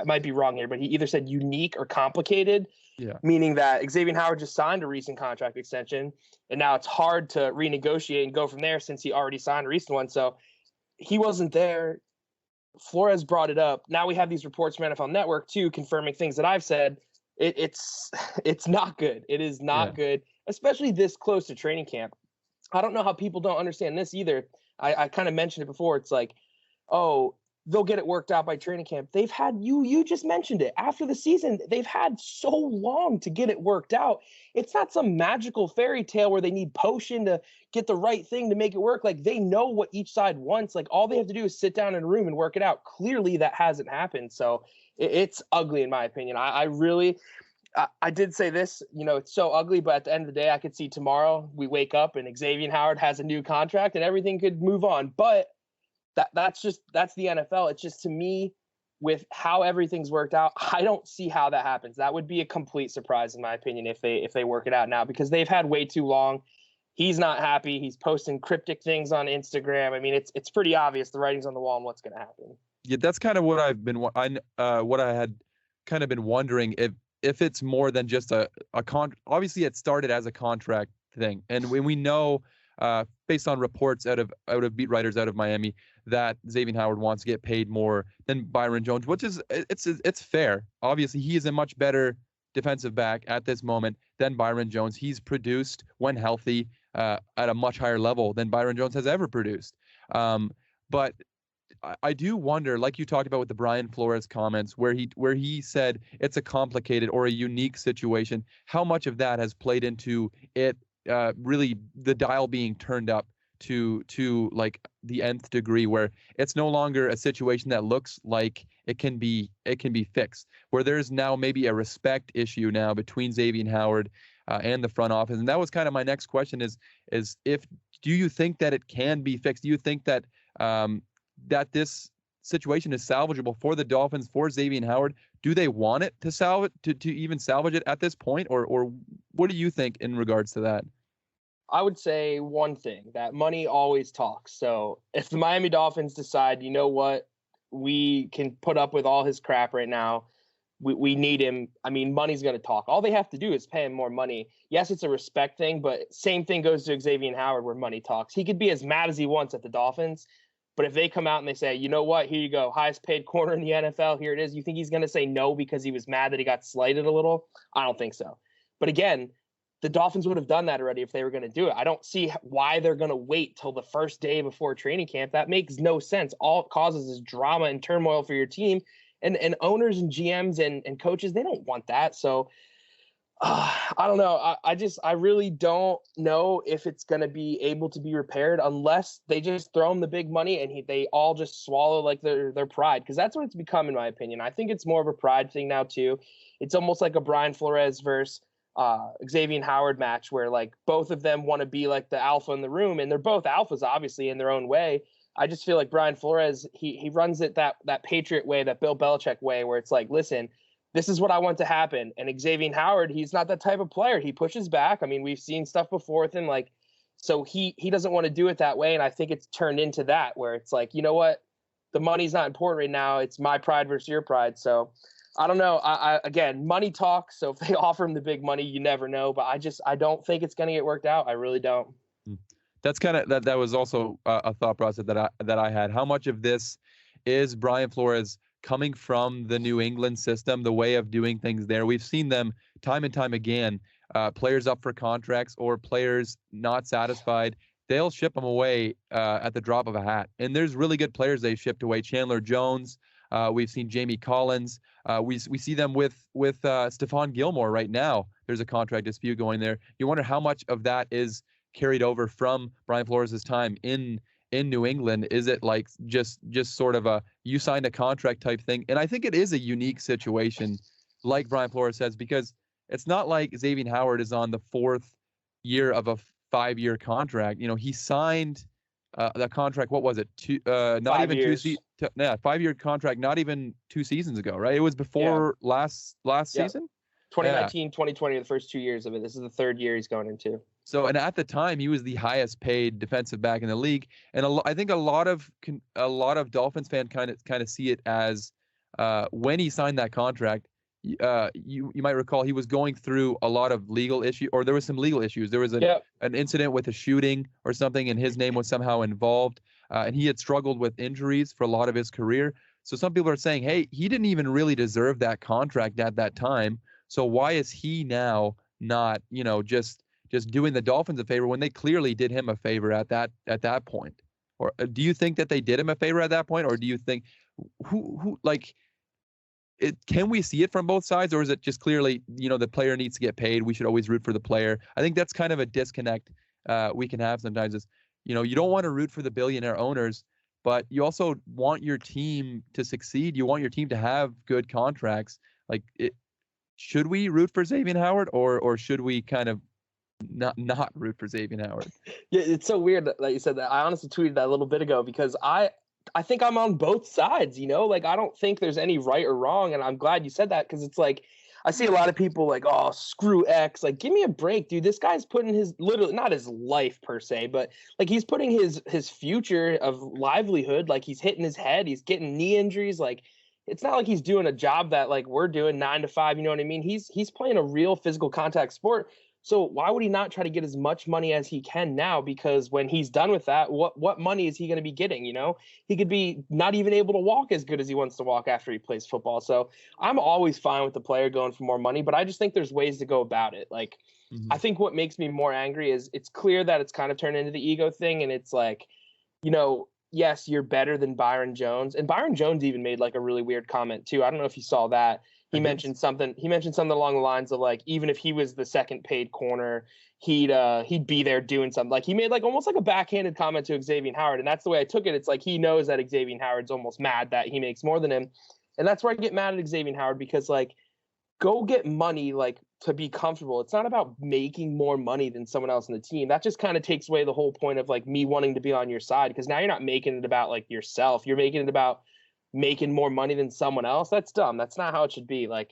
might be wrong here, but he either said unique or complicated. Yeah. Meaning that Xavien Howard just signed a recent contract extension, and now it's hard to renegotiate and go from there since he already signed a recent one. So he wasn't there. Flores brought it up. Now we have these reports from NFL Network too, confirming things that I've said. It's not good. It is not good, especially this close to training camp. I don't know how people don't understand this either. I kind of mentioned it before. It's like, oh, they'll get it worked out by training camp. They've had, you just mentioned it, after the season, they've had so long to get it worked out. It's not some magical fairy tale where they need potion to get the right thing to make it work. Like, they know what each side wants. Like, all they have to do is sit down in a room and work it out. Clearly that hasn't happened. So it's ugly in my opinion. I did say this, it's so ugly, but at the end of the day, I could see tomorrow we wake up and Xavien Howard has a new contract and everything could move on. But that's the NFL. It's just, to me, with how everything's worked out, I don't see how that happens. That would be a complete surprise, in my opinion, if they work it out now, because they've had way too long. He's not happy. He's posting cryptic things on Instagram. I mean, it's pretty obvious the writing's on the wall and what's going to happen. Yeah, that's kind of what what I had kind of been wondering, if it's more than just a obviously it started as a contract thing. And when we know, based on reports out of beat writers out of Miami, that Xavien Howard wants to get paid more than Byron Jones, which is it's fair. Obviously, he is a much better defensive back at this moment than Byron Jones. He's produced when healthy at a much higher level than Byron Jones has ever produced. But I do wonder, like you talked about with the Brian Flores comments, where he said it's a complicated or a unique situation. How much of that has played into it? Really, the dial being turned up to like the nth degree, where it's no longer a situation that looks like it can be fixed. Where there's now maybe a respect issue now between Xavien Howard and the front office. And that was kind of my next question: is do you think that it can be fixed? Do you think that that this situation is salvageable for the Dolphins, for Xavien Howard? Do they want it to even salvage it at this point, or what do you think in regards to that? I would say one thing, that money always talks. So if the Miami Dolphins decide, you know what, we can put up with all his crap right now, we need him. I mean, money's going to talk. All they have to do is pay him more money. Yes, it's a respect thing, but same thing goes to Xavien Howard where money talks. He could be as mad as he wants at the Dolphins, but if they come out and they say, you know what, here you go, highest paid corner in the NFL, here it is, you think he's going to say no because he was mad that he got slighted a little? I don't think so. But again, the Dolphins would have done that already if they were going to do it. I don't see why they're going to wait till the first day before training camp. That makes no sense. All it causes is drama and turmoil for your team. And owners and GMs and coaches, they don't want that. So I don't know. I really don't know if it's going to be able to be repaired unless they just throw him the big money and they all just swallow like their pride, because that's what it's become, in my opinion. I think it's more of a pride thing now too. It's almost like a Brian Flores versus Xavien Howard match where like both of them want to be like the alpha in the room, and they're both alphas obviously in their own way. I just feel like Brian Flores, he runs it that Patriot way, that Bill Belichick way, where it's like, listen, this is what I want to happen. And Xavien Howard, he's not that type of player. He pushes back. I mean, we've seen stuff before with him, like, so he doesn't want to do it that way. And I think it's turned into that where it's like, you know what, the money's not important right now. It's my pride versus your pride. So I don't know. I again, money talks. So if they offer him the big money, you never know. But I don't think it's going to get worked out. I really don't. That's kind of that was also a thought process that I had. How much of this is Brian Flores coming from the New England system, the way of doing things there? We've seen them time and time again, players up for contracts or players not satisfied. They'll ship them away at the drop of a hat. And there's really good players they shipped away. Chandler Jones. We've seen Jamie Collins. We see them with Stephon Gilmore right now. There's a contract dispute going there. You wonder how much of that is carried over from Brian Flores' time in New England. Is it like just sort of a you signed a contract type thing? And I think it is a unique situation, like Brian Flores says, because it's not like Xavien Howard is on the fourth year of a 5-year contract. You know, he signed the contract. What was it? Not 5 even years. 5-year contract. Not even 2 seasons ago, right? It was before last season. 2019, 2020 are the first 2 years of it. This is the third year he's going into. So, and at the time, he was the highest paid defensive back in the league, and I think a lot of Dolphins fans kind of see it as when he signed that contract. You might recall he was going through a lot of legal issue, or there was some legal issues. There was an incident with a shooting or something, and his name was somehow involved, and he had struggled with injuries for a lot of his career. So some people are saying, hey, he didn't even really deserve that contract at that time. So why is he now not, just doing the Dolphins a favor when they clearly did him a favor at that point? Or do you think that they did him a favor at that point, or do you think who like it? Can we see it from both sides, or is it just clearly the player needs to get paid? We should always root for the player. I think that's kind of a disconnect we can have sometimes. Is you don't want to root for the billionaire owners, but you also want your team to succeed. You want your team to have good contracts. Like should we root for Xavien Howard, or should we kind of not root for Xavien Howard? Yeah, it's so weird that you said that. I honestly tweeted that a little bit ago because I think I'm on both sides, like I don't think there's any right or wrong. And I'm glad you said that, because it's like I see a lot of people like, oh, screw X. Like, give me a break, dude. This guy's putting his literally not his life per se, but like he's putting his future of livelihood. Like he's hitting his head. He's getting knee injuries. Like it's not like he's doing a job that like we're doing 9 to 5. You know what I mean? He's playing a real physical contact sport. So why would he not try to get as much money as he can now? Because when he's done with that, what money is he going to be getting? He could be not even able to walk as good as he wants to walk after he plays football. So I'm always fine with the player going for more money, but I just think there's ways to go about it. Like, I think what makes me more angry is it's clear that it's kind of turned into the ego thing. And it's like, yes, you're better than Byron Jones. And Byron Jones even made like a really weird comment too. I don't know if you saw that. He mentioned something along the lines of like, even if he was the second paid corner, he'd be there doing something. Like he made like almost like a backhanded comment to Xavien Howard. And that's the way I took it. It's like he knows that Xavien Howard's almost mad that he makes more than him. And that's where I get mad at Xavien Howard, because like, go get money like to be comfortable. It's not about making more money than someone else in the team. That just kind of takes away the whole point of like me wanting to be on your side, because now you're not making it about like yourself. You're making it about making more money than someone else. That's dumb. That's not how it should be. Like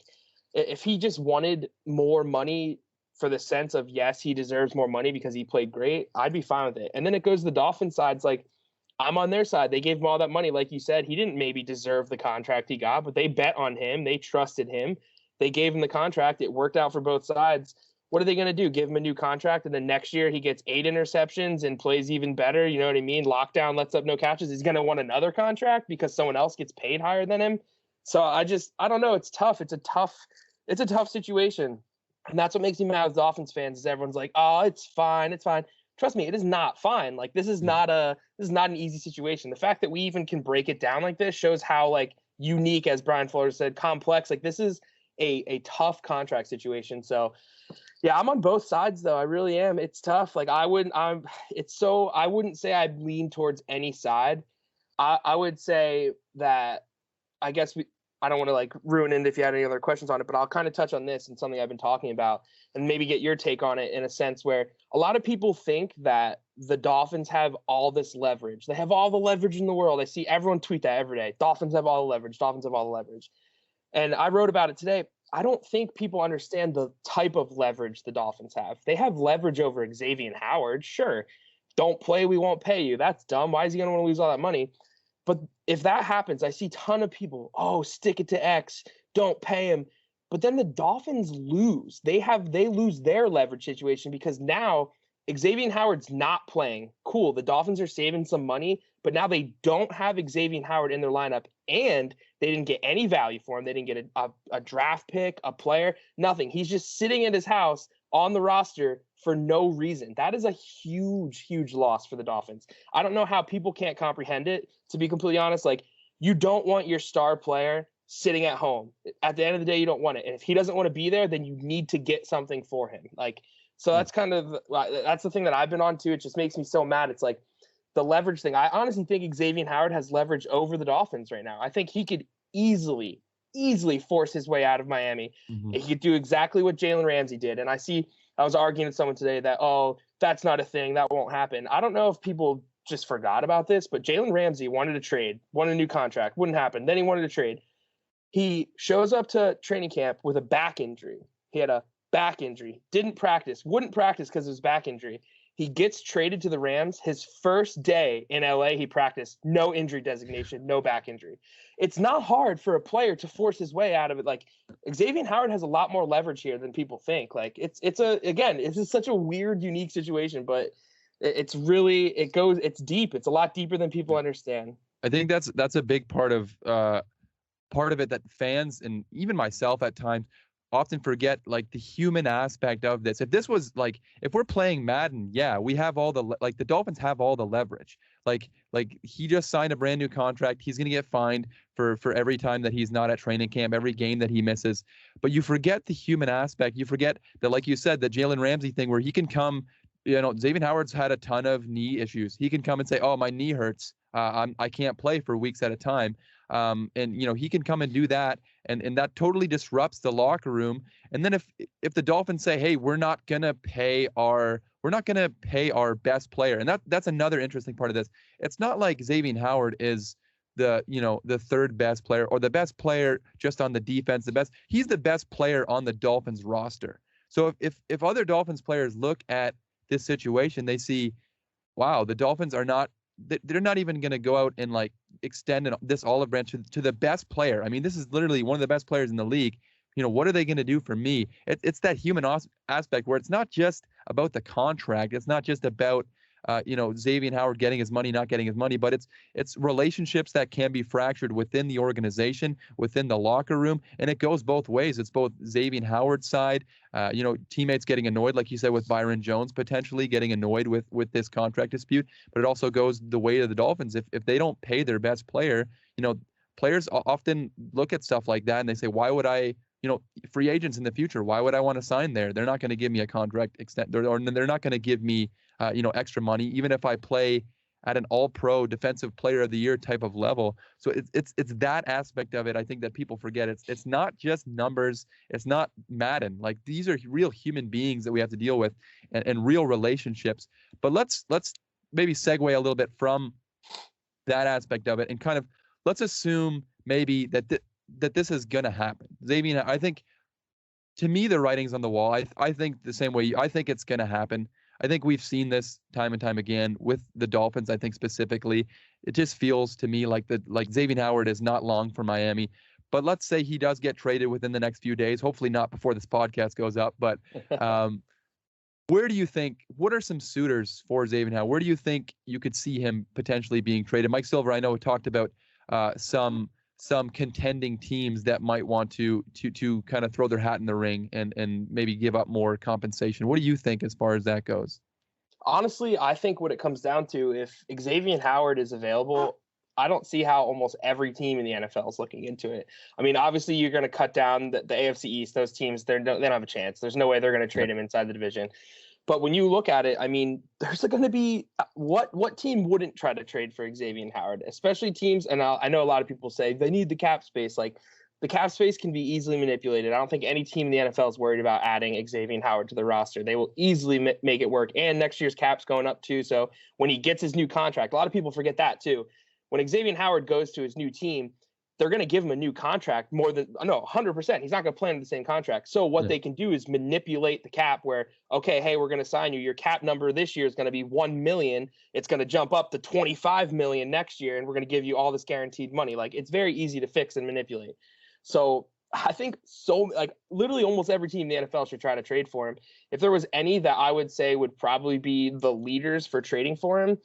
if he just wanted more money for the sense of, yes, he deserves more money because he played great, I'd be fine with it. And then it goes to the Dolphins side. It's like, I'm on their side. They gave him all that money. Like you said, he didn't maybe deserve the contract he got, but they bet on him. They trusted him. They gave him the contract. It worked out for both sides. What are they going to do? Give him a new contract, and then next year he gets 8 interceptions and plays even better? You know what I mean? Lockdown, lets up no catches. He's going to want another contract because someone else gets paid higher than him. So I don't know. It's tough. It's a tough situation. And that's what makes me mad as Dolphins fans, is everyone's like, oh, it's fine. It's fine. Trust me, it is not fine. Like this is not an easy situation. The fact that we even can break it down like this shows how like unique, as Brian Fuller said, complex. Like this is a tough contract situation. So yeah, I'm on both sides though. I really am. It's tough. Like I wouldn't say I'd lean towards any side. I would say that I guess I don't want to like ruin it if you had any other questions on it, but I'll kind of touch on this and something I've been talking about and maybe get your take on it, in a sense where a lot of people think that the Dolphins have all this leverage. They have all the leverage in the world. I see everyone tweet that every day. Dolphins have all the leverage. Dolphins have all the leverage. And I wrote about it today. I don't think people understand the type of leverage the Dolphins have. They have leverage over Xavien Howard. Sure, don't play, we won't pay you. That's dumb. Why is he going to want to lose all that money? But if that happens, I see a ton of people, stick it to X, don't pay him. But then the Dolphins lose. They lose their leverage situation, because now Xavien Howard's not playing. Cool, the Dolphins are saving some money, but now they don't have Xavien Howard in their lineup, and they didn't get any value for him. They didn't get a draft pick, a player, nothing. He's just sitting at his house on the roster for no reason. That is a huge, huge loss for the Dolphins. I don't know how people can't comprehend it, to be completely honest. Like, you don't want your star player sitting at home. At the end of the day, you don't want it. And if he doesn't want to be there, then you need to get something for him. Like, so that's the thing that I've been on too. It just makes me so mad. It's like the leverage thing. I honestly think Xavien Howard has leverage over the Dolphins right now. I think he could easily force his way out of Miami. Mm-hmm. He could do exactly what Jalen Ramsey did. And I was arguing with someone today that, that's not a thing. That won't happen. I don't know if people just forgot about this, but Jalen Ramsey wanted a trade, wanted a new contract. Wouldn't happen. Then he wanted a trade. He shows up to training camp with a back injury. He had a back injury. Wouldn't practice because of his back injury. He gets traded to the Rams. His first day in LA, he practiced. No injury designation, no back injury. It's not hard for a player to force his way out of it. Like, Xavien Howard has a lot more leverage here than people think. Like, it's such a weird, unique situation, but it's deep. It's a lot deeper than people understand. I think that's a big part of it that fans, and even myself at times, often forget, like, the human aspect of this. If this was like, if we're playing Madden, yeah, we have all the Dolphins have all the leverage. Like he just signed a brand new contract. He's going to get fined for every time that he's not at training camp, every game that he misses. But you forget the human aspect. You forget that, like you said, the Jalen Ramsey thing, where he can come, Xavien Howard's had a ton of knee issues. He can come and say, oh, my knee hurts. I can't play for weeks at a time. And he can come and do that, and that totally disrupts the locker room. And then if the Dolphins say, hey, we're not gonna pay our best player, and that's another interesting part of this. It's not like Xavien Howard is the third best player or the best player just on the defense. He's the best player on the Dolphins roster. So if other Dolphins players look at this situation, they see, wow, the Dolphins are not. They're not even going to go out and like extend this olive branch to the best player. I mean, this is literally one of the best players in the league. what are they going to do for me? It's that human aspect where it's not just about the contract. It's not just about, Xavien Howard getting his money, not getting his money, but it's relationships that can be fractured within the organization, within the locker room. And it goes both ways. It's both Xavien Howard's side, teammates getting annoyed, like you said, with Byron Jones potentially getting annoyed with this contract dispute. But it also goes the way of the Dolphins. If they don't pay their best player, players often look at stuff like that and they say, why would I, free agents in the future, why would I want to sign there? They're not going to give me a contract extent, or they're not going to give me, extra money, even if I play at an all-pro defensive player of the year type of level. So it's that aspect of it, I think, that people forget. It's not just numbers. It's not Madden. Like, these are real human beings that we have to deal with, and real relationships. But let's maybe segue a little bit from that aspect of it, and kind of let's assume maybe that this is going to happen. Xavien, I think, to me, the writing's on the wall. I think the same way. I think it's going to happen. I think we've seen this time and time again with the Dolphins. I think specifically, it just feels to me like Xavien Howard is not long for Miami. But let's say he does get traded within the next few days. Hopefully not before this podcast goes up. But where do you think? What are some suitors for Xavien Howard? Where do you think you could see him potentially being traded? Mike Silver, I know, talked about some contending teams that might want to kind of throw their hat in the ring and maybe give up more compensation. What do you think as far as that goes? Honestly, I think what it comes down to, if Xavien Howard is available, I don't see how almost every team in the NFL is looking into it. I mean, obviously, you're going to cut down the AFC East. Those teams, they don't have a chance. There's no way they're going to trade him inside the division. But when you look at it, I mean, there's going to be what team wouldn't try to trade for Xavien Howard, especially teams. And I know a lot of people say they need the cap space. Like, the cap space can be easily manipulated. I don't think any team in the NFL is worried about adding Xavien Howard to the roster. They will easily make it work. And next year's cap's going up too. So when he gets his new contract, a lot of people forget that too. When Xavien Howard goes to his new team, they're going to give him a new contract 100%. He's not going to play under the same contract. So what they can do is manipulate the cap where, okay, hey, we're going to sign you. Your cap number this year is going to be 1 million. It's going to jump up to 25 million next year. And we're going to give you all this guaranteed money. Like, it's very easy to fix and manipulate. So I think literally almost every team in the NFL should try to trade for him. If there was any that I would say would probably be the leaders for trading for him,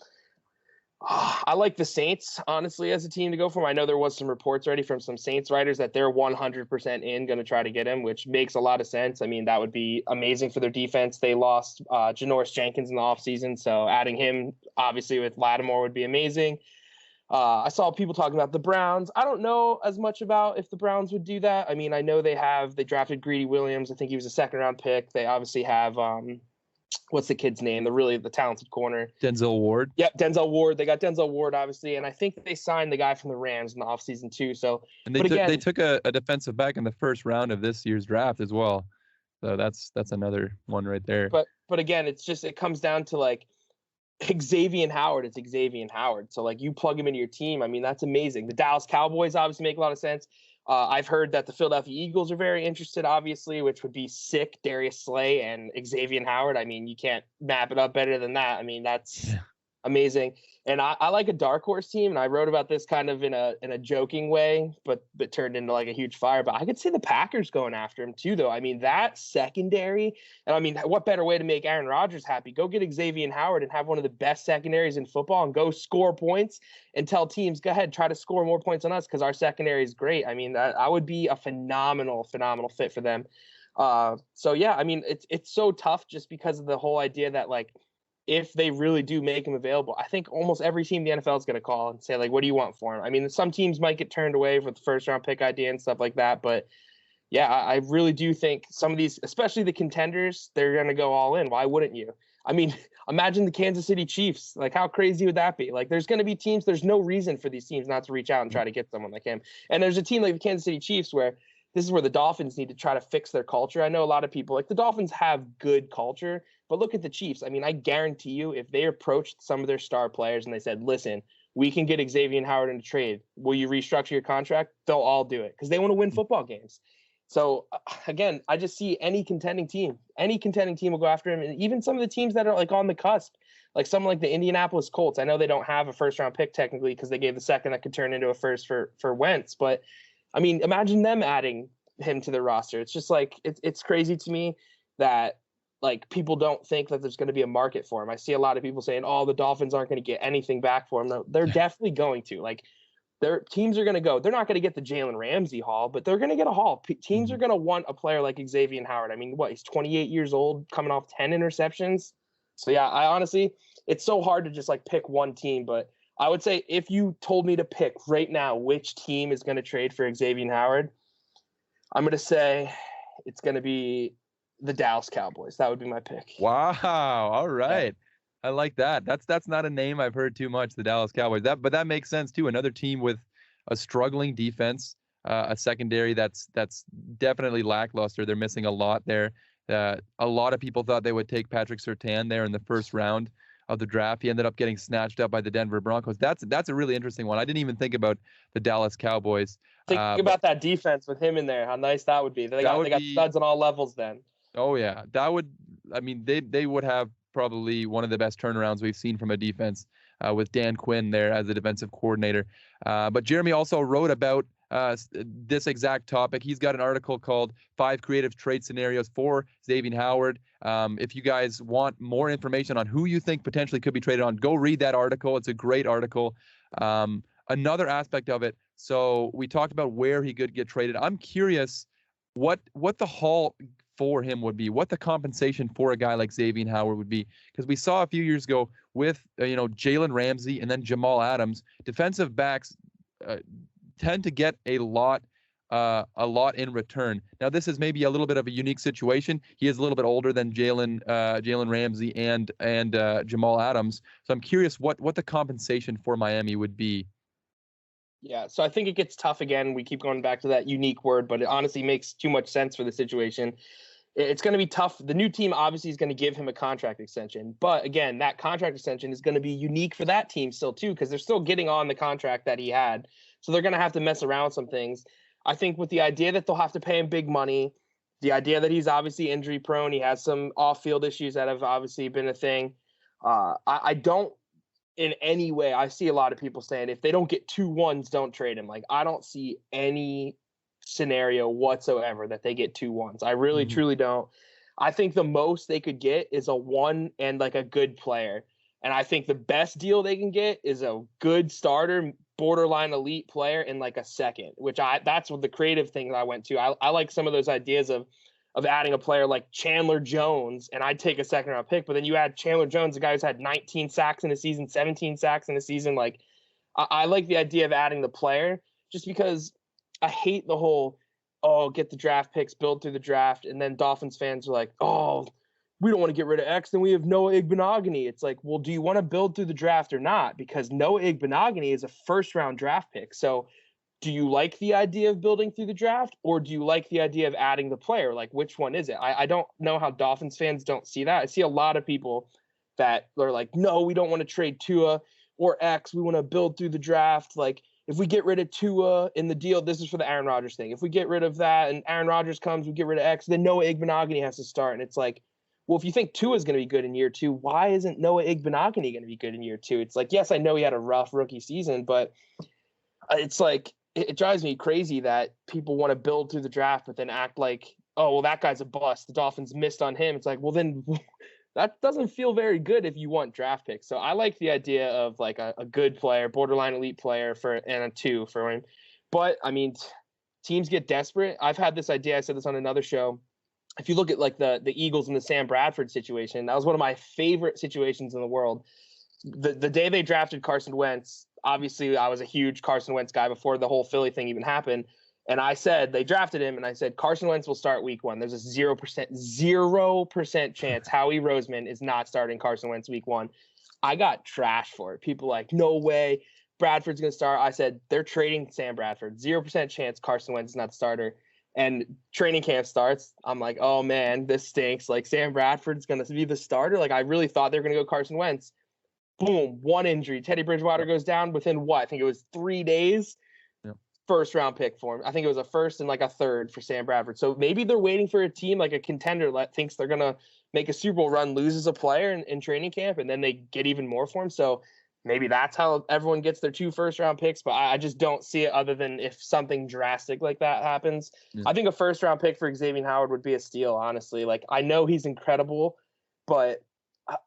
I like the Saints, honestly, as a team to go for him. I know there was some reports already from some Saints writers that they're 100% going to try to get him, which makes a lot of sense. I mean, that would be amazing for their defense. They lost Janoris Jenkins in the offseason, so adding him, obviously, with Lattimore would be amazing. I saw people talking about the Browns. I don't know as much about if the Browns would do that. I mean, I know they drafted Greedy Williams. I think he was a second-round pick. They obviously have what's the kid's name? The talented corner. Denzel Ward. Yep, Denzel Ward. They got Denzel Ward, obviously, and I think they signed the guy from the Rams in the offseason too. So, and they took a defensive back in the first round of this year's draft as well. So that's another one right there. But again, it comes down to like Xavien Howard. It's Xavien Howard. So like, you plug him into your team. I mean, that's amazing. The Dallas Cowboys obviously make a lot of sense. I've heard that the Philadelphia Eagles are very interested, obviously, which would be sick. Darius Slay and Xavien Howard. I mean, you can't map it up better than that. I mean, that's amazing. And I like a dark horse team, and I wrote about this kind of in a joking way, but it turned into like a huge fire. But I could see the Packers going after him too, though. I mean, that secondary, and I mean, what better way to make Aaron Rodgers happy? Go get Xavien Howard and have one of the best secondaries in football and go score points and tell teams, go ahead, try to score more points on us because our secondary is great. I mean, I would be a phenomenal fit for them. So yeah, I mean, it's so tough just because of the whole idea that, like, if they really do make him available, I think almost every team in the NFL is going to call and say, like, what do you want for him? I mean, some teams might get turned away with the first round pick idea and stuff like that. But yeah, I really do think some of these, especially the contenders, they're going to go all in. Why wouldn't you? I mean, imagine the Kansas City Chiefs. Like, how crazy would that be? Like, there's going to be teams, there's no reason for these teams not to reach out and try to get someone like him. And there's a team like the Kansas City Chiefs where this is where the Dolphins need to try to fix their culture. I know a lot of people, like, the Dolphins have good culture, but look at the Chiefs. I mean, I guarantee you, if they approached some of their star players and they said, listen, we can get Xavien Howard in a trade, will you restructure your contract? They'll all do it because they want to win football games. So again, I just see any contending team will go after him. And even some of the teams that are like on the cusp, like someone like the Indianapolis Colts. I know they don't have a first round pick technically because they gave the second that could turn into a first for Wentz. But I mean, imagine them adding him to the roster. It's just like it's crazy to me that like people don't think that there's going to be a market for him. I see a lot of people saying, "Oh, the Dolphins aren't going to get anything back for him." No, they're definitely going to. Like their teams are going to go. They're not going to get the Jalen Ramsey haul, but they're going to get a haul. Teams are going to want a player like Xavien Howard. I mean, what, he's 28 years old, coming off 10 interceptions. So yeah, I honestly, it's so hard to just like pick one team, but I would say if you told me to pick right now which team is going to trade for Xavien Howard, I'm going to say it's going to be the Dallas Cowboys. That would be my pick. Wow. All right. I like that. That's not a name I've heard too much, the Dallas Cowboys. But that makes sense too. Another team with a struggling defense, a secondary that's definitely lackluster. They're missing a lot there. A lot of people thought they would take Patrick Surtain there in the first round of the draft. He ended up getting snatched up by the Denver Broncos. That's a really interesting one. I didn't even think about the Dallas Cowboys. Think about that defense with him in there. How nice that would be. They got studs on all levels then. Oh yeah, they would have probably one of the best turnarounds we've seen from a defense with Dan Quinn there as the defensive coordinator. But Jeremy also wrote about this exact topic. He's got an article called 5 Creative Trade Scenarios for Xavien Howard. If you guys want more information on who you think potentially could be traded on, go read that article. It's a great article. Another aspect of it, so we talked about where he could get traded. I'm curious what the haul for him would be, what the compensation for a guy like Xavien Howard would be, because we saw a few years ago with Jalen Ramsey and then Jamal Adams, defensive backs tend to get a lot in return. Now this is maybe a little bit of a unique situation. He is a little bit older than Jalen Ramsey and Jamal Adams, so I'm curious what the compensation for Miami would be. Yeah, so I think it gets tough again. We keep going back to that unique word, but it honestly makes too much sense for the situation. It's going to be tough. The new team obviously is going to give him a contract extension. But again, that contract extension is going to be unique for that team still too, because they're still getting on the contract that he had. So they're going to have to mess around with some things. I think with the idea that they'll have to pay him big money, the idea that he's obviously injury prone, he has some off-field issues that have obviously been a thing. I don't in any way, I see a lot of people saying if they don't get 2 1s, don't trade him. Like, I don't see any scenario whatsoever that they get 2 1s. I really, truly don't. I think the most they could get is a 1 and like a good player. And I think the best deal they can get is a good starter, borderline elite player in like a second, that's what the creative thing that I went to. I like some of those ideas of adding a player like Chandler Jones, and I'd take a second round pick, but then you add Chandler Jones, a guy who's had 19 sacks in a season, 17 sacks in a season. Like, I like the idea of adding the player just because I hate the whole, get the draft picks, build through the draft. And then Dolphins fans are like, we don't want to get rid of X, then we have Noah Igbenogany. It's like, well, do you want to build through the draft or not? Because Noah Igbenogany is a first round draft pick. So do you like the idea of building through the draft, or do you like the idea of adding the player? Like, which one is it? I don't know how Dolphins fans don't see that. I see a lot of people that are like, no, we don't want to trade Tua or X. We want to build through the draft. Like, if we get rid of Tua in the deal, this is for the Aaron Rodgers thing. If we get rid of that and Aaron Rodgers comes, we get rid of X, then Noah Igbenogany has to start. And it's like, well, if you think Tua is going to be good in year 2, why isn't Noah Igbenogany going to be good in year 2? It's like, yes, I know he had a rough rookie season, but it's like, it drives me crazy that people want to build through the draft, but then act like, oh, well, that guy's a bust. The Dolphins missed on him. It's like, well, then that doesn't feel very good if you want draft picks. So I like the idea of like a good player, borderline elite player and a 2 for him. But I mean, teams get desperate. I've had this idea. I said this on another show. If you look at like the Eagles and the Sam Bradford situation, that was one of my favorite situations in the world. The day they drafted Carson Wentz, obviously I was a huge Carson Wentz guy before the whole Philly thing even happened. And I said, they drafted him, and I said, Carson Wentz will start week 1. There's a 0% chance Howie Roseman is not starting Carson Wentz week 1. I got trashed for it. People like, no way, Bradford's going to start. I said, they're trading Sam Bradford. 0% chance Carson Wentz is not the starter. And training camp starts. I'm like, oh, man, this stinks. Like, Sam Bradford's going to be the starter? Like, I really thought they were going to go Carson Wentz. Boom, 1 injury. Teddy Bridgewater goes down within what? I think it was 3 days. Yep. First round pick for him. I think it was a first and like a third for Sam Bradford. So maybe they're waiting for a team like a contender that thinks they're going to make a Super Bowl run, loses a player in training camp, and then they get even more for him. So maybe that's how everyone gets their 2 first-round picks, but I just don't see it other than if something drastic like that happens. Yeah. I think a first-round pick for Xavien Howard would be a steal, honestly. Like, I know he's incredible, but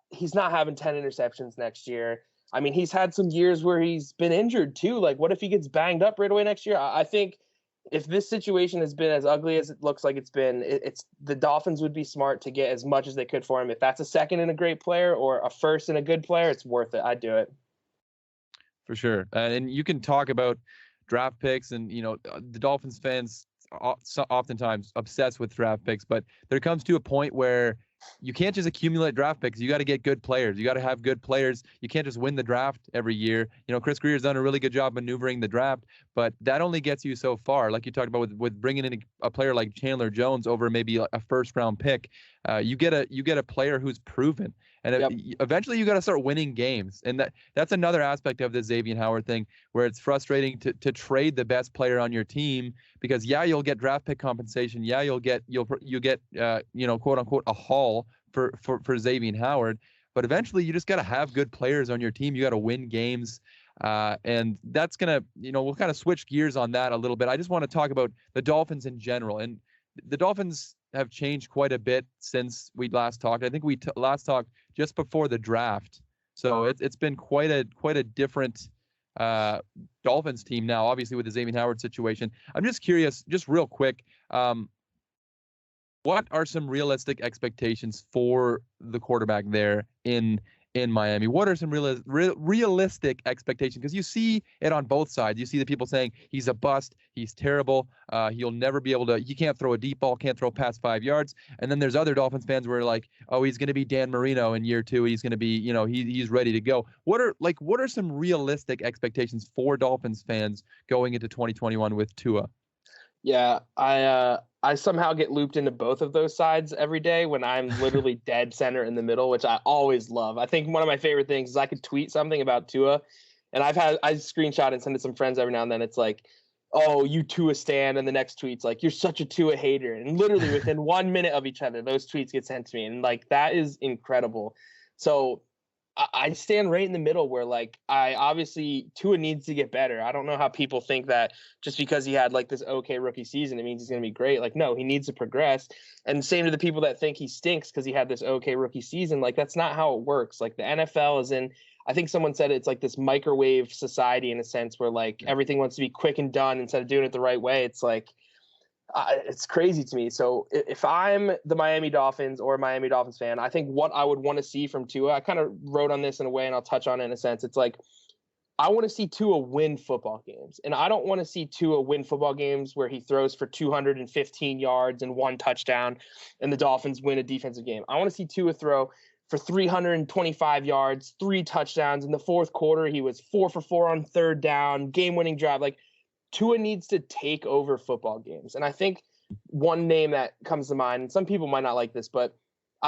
he's not having 10 interceptions next year. I mean, he's had some years where he's been injured too. Like, what if he gets banged up right away next year? I think if this situation has been as ugly as it looks like it's been, it's the Dolphins would be smart to get as much as they could for him. If that's a second and a great player or a first and a good player, it's worth it. I'd do it. For sure. And you can talk about draft picks and, the Dolphins fans oftentimes obsessed with draft picks, but there comes to a point where you can't just accumulate draft picks. You got to get good players. You got to have good players. You can't just win the draft every year. Chris Greer's done a really good job maneuvering the draft, but that only gets you so far. Like you talked about with bringing in a player like Chandler Jones over maybe a first round pick, you get a player who's proven. And eventually you got to start winning games. And that's another aspect of the Xavien Howard thing where it's frustrating to trade the best player on your team because you'll get draft pick compensation. You'll get quote unquote a haul for Xavien Howard. But eventually you just got to have good players on your team. You got to win games. And that's going to, we'll kind of switch gears on that a little bit. I just want to talk about the Dolphins in general. And the Dolphins have changed quite a bit since we last talked. I think we last talked just before the draft. So it's been quite a different Dolphins team now, obviously with the Xavien Howard situation. I'm just curious, just real quick, what are some realistic expectations for the quarterback there in Miami? What are some realistic expectations? Because you see it on both sides. You see the people saying he's a bust, he's terrible, he'll never be able to, he can't throw a deep ball, can't throw past 5 yards. And then there's other Dolphins fans where like, oh, he's going to be Dan Marino in year 2. He's going to be, he's ready to go. What are some realistic expectations for Dolphins fans going into 2021 with Tua? Yeah, I somehow get looped into both of those sides every day when I'm literally dead center in the middle, which I always love. I think one of my favorite things is I could tweet something about Tua, and I screenshot and send it to some friends every now and then. It's like, oh, you Tua stan, and the next tweet's like, you're such a Tua hater. And literally within 1 minute of each other, those tweets get sent to me, and like that is incredible. So I stand right in the middle where like obviously Tua needs to get better. I don't know how people think that just because he had like this okay rookie season, it means he's going to be great. Like, no, he needs to progress. And same to the people that think he stinks because he had this okay rookie season. Like, that's not how it works. Like, the NFL is in, I think someone said it's like this microwave society in a sense where like everything wants to be quick and done instead of doing it the right way. It's like, it's crazy to me. So if I'm the Miami Dolphins or a Miami Dolphins fan, I think what I would want to see from Tua, I kind of wrote on this in a way and I'll touch on it in a sense. It's like, I want to see Tua win football games. And I don't want to see Tua win football games where he throws for 215 yards and 1 touchdown and the Dolphins win a defensive game. I want to see Tua throw for 325 yards, 3 touchdowns. In the fourth quarter, he was 4 for 4 on 3rd down, game-winning drive. Like, Tua needs to take over football games. And I think one name that comes to mind, and some people might not like this, but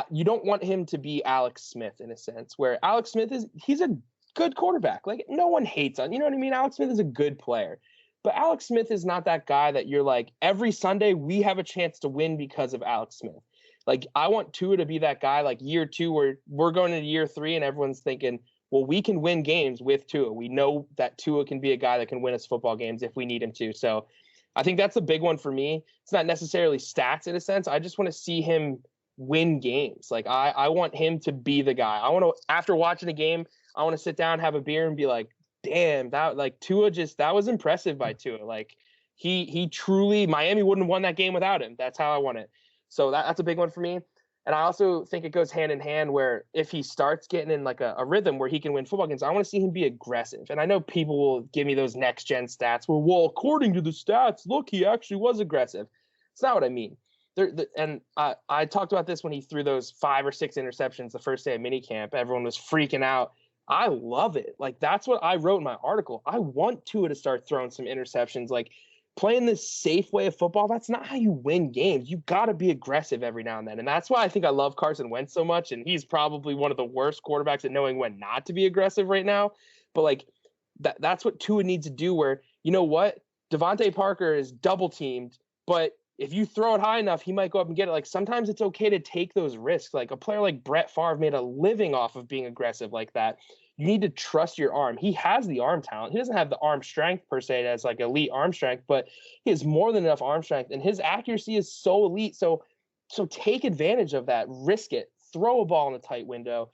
you don't want him to be Alex Smith in a sense, where Alex Smith he's a good quarterback. Like, no one hates on, you know what I mean? Alex Smith is a good player. But Alex Smith is not that guy that you're like, every Sunday we have a chance to win because of Alex Smith. Like, I want Tua to be that guy like year 2 where we're going into year 3 and everyone's thinking, well, we can win games with Tua. We know that Tua can be a guy that can win us football games if we need him to. So I think that's a big one for me. It's not necessarily stats in a sense. I just want to see him win games. Like, I want him to be the guy. I want to, after watching a game, I want to sit down, have a beer and be like, damn, that like Tua that was impressive by Tua. Like he truly, Miami wouldn't have won that game without him. That's how I want it. So that's a big one for me. And I also think it goes hand in hand where if he starts getting in like a rhythm where he can win football games, I want to see him be aggressive. And I know people will give me those next gen stats where, well, according to the stats, look, he actually was aggressive. It's not what I mean. I talked about this when he threw those 5 or 6 interceptions the first day of minicamp. Everyone was freaking out. I love it. Like, that's what I wrote in my article. I want Tua to start throwing some interceptions. Like, playing this safe way of football, that's not how you win games. You got to be aggressive every now and then. And that's why I think I love Carson Wentz so much. And he's probably one of the worst quarterbacks at knowing when not to be aggressive right now. But like that's what Tua needs to do, where, you know what? Devontae Parker is double teamed, but if you throw it high enough, he might go up and get it. Like, sometimes it's okay to take those risks. Like, a player like Brett Favre made a living off of being aggressive like that. you need to trust your arm. He has the arm talent. He doesn't have the arm strength per se as like elite arm strength, but he has more than enough arm strength, and his accuracy is so elite. So take advantage of that. Risk it. Throw a ball in a tight window.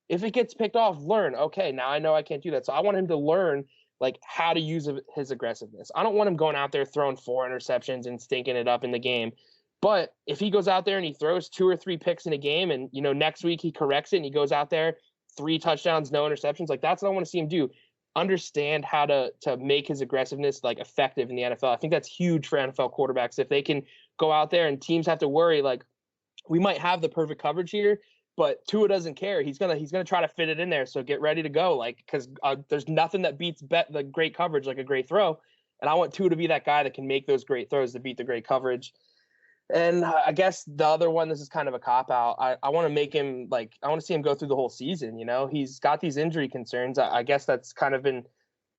If it gets picked off, learn. Okay, now I know I can't do that. So I want him to learn like how to use his aggressiveness. I don't want him going out there throwing 4 interceptions and stinking it up in the game. But if he goes out there and he throws 2 or 3 picks in a game, and next week he corrects it and he goes out there 3 touchdowns, no interceptions, like that's what I want to see him do. Understand how to make his aggressiveness like effective in the NFL. I think that's huge for NFL quarterbacks. If they can go out there and teams have to worry, like we might have the perfect coverage here, but Tua doesn't care. He's gonna try to fit it in there. So get ready to go, like because there's nothing that beats the great coverage like a great throw, and I want Tua to be that guy that can make those great throws to beat the great coverage. And I guess the other one, this is kind of a cop out. I want to make him I want to see him go through the whole season. He's got these injury concerns. I guess that's kind of been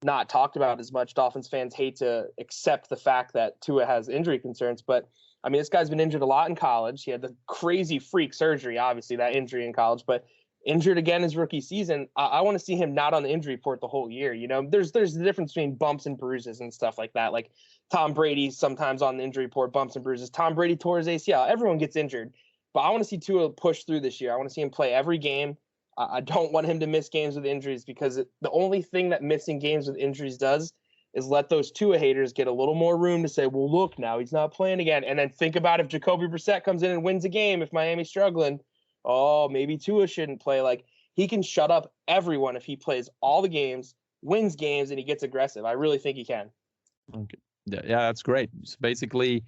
not talked about as much. Dolphins fans hate to accept the fact that Tua has injury concerns, but I mean, this guy's been injured a lot in college. He had the crazy freak surgery, obviously, that injury in college, but injured again his rookie season. I want to see him not on the injury report the whole year. There's the difference between bumps and bruises and stuff like that. Like Tom Brady sometimes on the injury report, bumps and bruises. Tom Brady tore his ACL. Everyone gets injured. But I want to see Tua push through this year. I want to see him play every game. I don't want him to miss games with injuries because the only thing that missing games with injuries does is let those Tua haters get a little more room to say, well, look, now he's not playing again. And then think about if Jacoby Brissett comes in and wins a game, if Miami's struggling, oh, maybe Tua shouldn't play. Like he can shut up everyone if he plays all the games, wins games, and he gets aggressive. I really think he can. Okay. Yeah, that's great. So basically,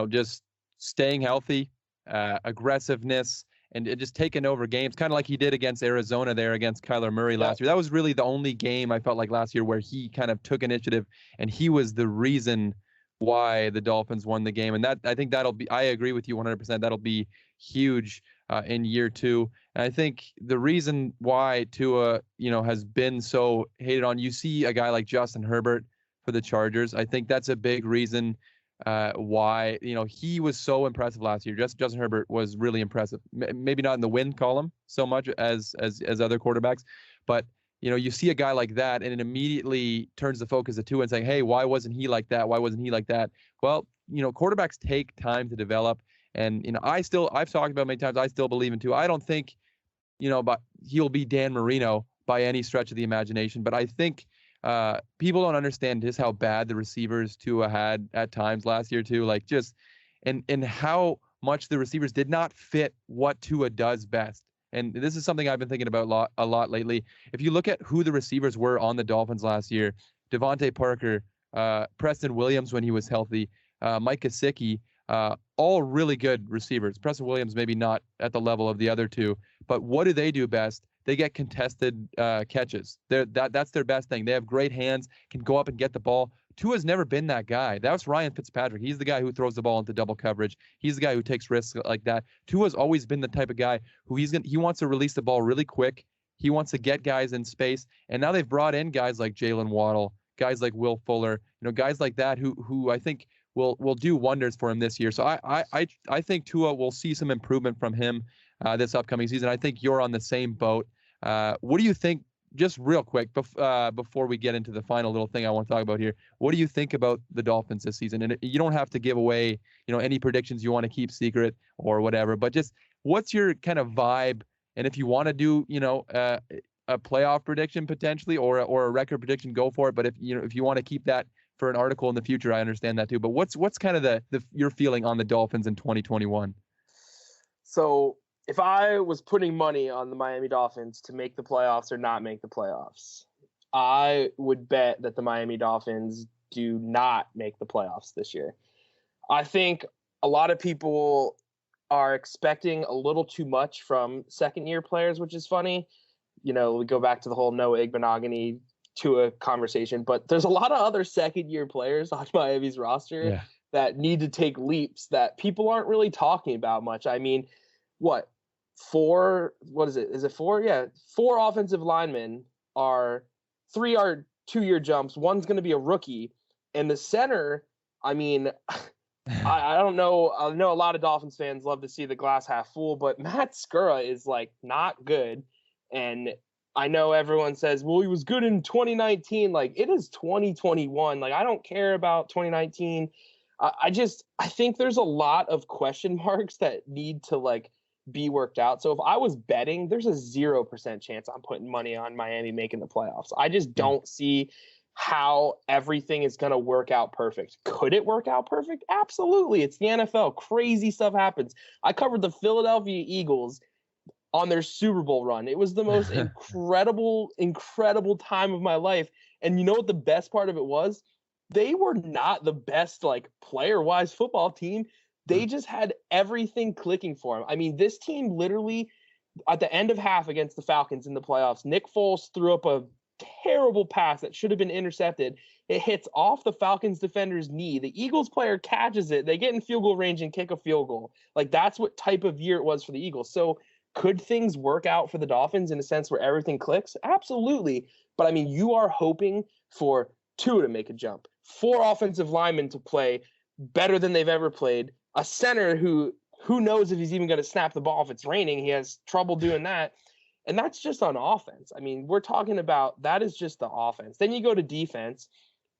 just staying healthy, aggressiveness, and just taking over games, kind of like he did against Arizona there against Kyler Murray last year. That was really the only game I felt like last year where he kind of took initiative, and he was the reason why the Dolphins won the game. And I think I agree with you 100%. That'll be huge in year 2. And I think the reason why Tua, has been so hated on, you see a guy like Justin Herbert for the Chargers. I think that's a big reason why he was so impressive last year. Justin Herbert was really impressive. Maybe not in the win column so much as other quarterbacks, but you see a guy like that, and it immediately turns the focus to Tua and saying, "Hey, why wasn't he like that? Why wasn't he like that?" Well, quarterbacks take time to develop, and I've talked about many times. I still believe in Tua. I don't think but he'll be Dan Marino by any stretch of the imagination, but I think. People don't understand just how bad the receivers Tua had at times last year too, like just and how much the receivers did not fit what Tua does best. And this is something I've been thinking about a lot lately. If you look at who the receivers were on the Dolphins last year, Devontae Parker, Preston Williams when he was healthy, Mike Gesicki, all really good receivers. Preston Williams maybe not at the level of the other two, but what do they do best? They get contested catches. That's their best thing. They have great hands, can go up and get the ball. Tua's never been that guy. That was Ryan Fitzpatrick. He's the guy who throws the ball into double coverage. He's the guy who takes risks like that. Tua's always been the type of guy who he wants to release the ball really quick. He wants to get guys in space. And now they've brought in guys like Jalen Waddle, guys like Will Fuller, guys like that who I think will do wonders for him this year. So I think Tua will see some improvement from him this upcoming season. I think you're on the same boat. What do you think, just real quick, before we get into the final little thing I want to talk about here, what do you think about the Dolphins this season? And you don't have to give away, any predictions you want to keep secret or whatever, but just what's your kind of vibe? And if you want to do, a playoff prediction potentially or a record prediction, go for it. But if you want to keep that for an article in the future, I understand that too. But what's kind of your feeling on the Dolphins in 2021? So if I was putting money on the Miami Dolphins to make the playoffs or not make the playoffs, I would bet that the Miami Dolphins do not make the playoffs this year. I think a lot of people are expecting a little too much from second-year players, which is funny. We go back to the whole Noah Igbenogany Tua conversation, but there's a lot of other second-year players on Miami's roster that need to take leaps that people aren't really talking about much. I mean, what is it? Is it 4? Yeah. 4 offensive linemen 3 are 2-year jumps. One's going to be a rookie. And the center, I mean, I don't know. I know a lot of Dolphins fans love to see the glass half full, but Matt Skura is like not good. And I know everyone says, well, he was good in 2019. Like, it is 2021. Like, I don't care about 2019. I think there's a lot of question marks that need to like be worked out. So if I was betting, there's a 0% chance I'm putting money on Miami making the playoffs. I just don't see how everything is going to work out perfect. Could it work out perfect? Absolutely. It's the NFL. Crazy stuff happens. I covered the Philadelphia Eagles on their Super Bowl run. It was the most incredible time of my life. And you know what the best part of it was? They were not the best, like, player-wise football team. They just had everything clicking for them. I mean, this team literally, at the end of half against the Falcons in the playoffs, Nick Foles threw up a terrible pass that should have been intercepted. It hits off the Falcons defender's knee. The Eagles player catches it. They get in field goal range and kick a field goal. Like, that's what type of year it was for the Eagles. So could things work out for the Dolphins in a sense where everything clicks? Absolutely. But, I mean, you are hoping for Tua to make a jump, 4 offensive linemen to play better than they've ever played, a center who knows if he's even going to snap the ball if it's raining. He has trouble doing that. And that's just on offense. I mean, we're talking about that is just the offense. Then you go to defense.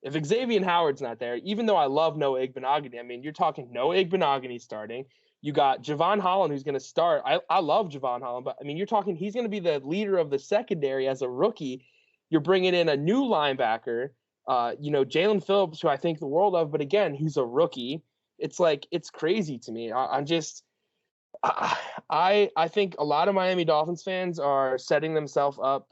If Xavien Howard's not there, even though I love Noah Igbenogany, I mean, you're talking Noah Igbenogany starting. You got Javon Holland, who's going to start. I love Javon Holland, but I mean, you're talking he's going to be the leader of the secondary as a rookie. You're bringing in a new linebacker, Jalen Phillips, who I think the world of, but again, he's a rookie. It's like, it's crazy to me. I think a lot of Miami Dolphins fans are setting themselves up.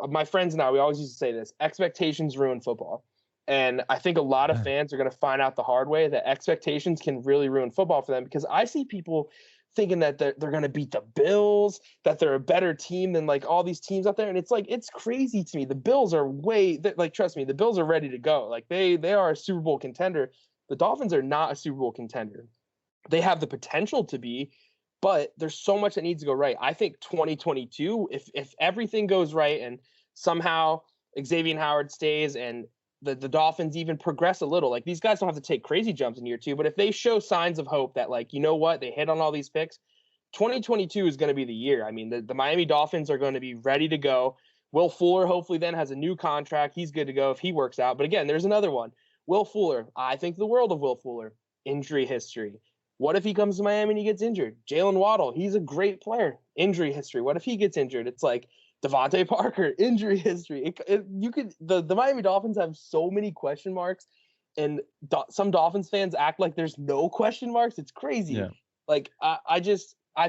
My friends and I, we always used to say this: expectations ruin football. And I think a lot of fans are going to find out the hard way that expectations can really ruin football for them, because I see people thinking that they're going to beat the Bills, that they're a better team than like all these teams out there. And it's like, it's crazy to me. The Bills are trust me, the Bills are ready to go. Like they are a Super Bowl contender. The Dolphins are not a Super Bowl contender. They have the potential to be, but there's so much that needs to go right. I think 2022, if everything goes right and somehow Xavien Howard stays and the Dolphins even progress a little, like these guys don't have to take crazy jumps in year 2, but if they show signs of hope that, like, you know what, they hit on all these picks, 2022 is going to be the year. I mean, the Miami Dolphins are going to be ready to go. Will Fuller hopefully then has a new contract. He's good to go if he works out. But again, there's another one. Will Fuller, I think the world of Will Fuller. Injury history. What if he comes to Miami and he gets injured? Jalen Waddle, he's a great player. Injury history. What if he gets injured? It's like Devontae Parker, injury history. The Miami Dolphins have so many question marks, and some Dolphins fans act like there's no question marks. It's crazy. Yeah. Like I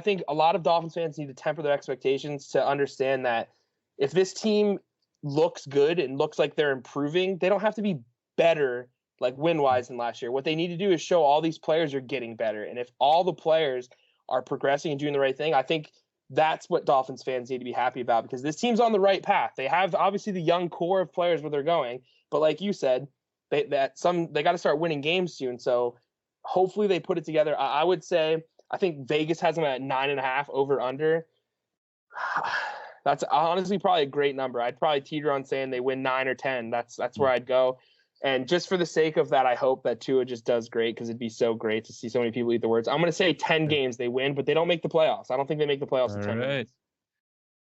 think a lot of Dolphins fans need to temper their expectations to understand that if this team looks good and looks like they're improving, they don't have to be better, like win-wise, than last year. What they need to do is show all these players are getting better. And if all the players are progressing and doing the right thing, I think that's what Dolphins fans need to be happy about, because this team's on the right path. They have obviously the young core of players where they're going, but like you said, they got to start winning games soon. So hopefully they put it together. I would say, I think Vegas has them at 9.5 over under. That's honestly probably a great number. I'd probably teeter on saying they win 9 or 10. That's where I'd go. And just for the sake of that, I hope that Tua just does great, because it'd be so great to see so many people eat the words. I'm going to say 10 games they win, but they don't make the playoffs. I don't think they make the playoffs in 10 games.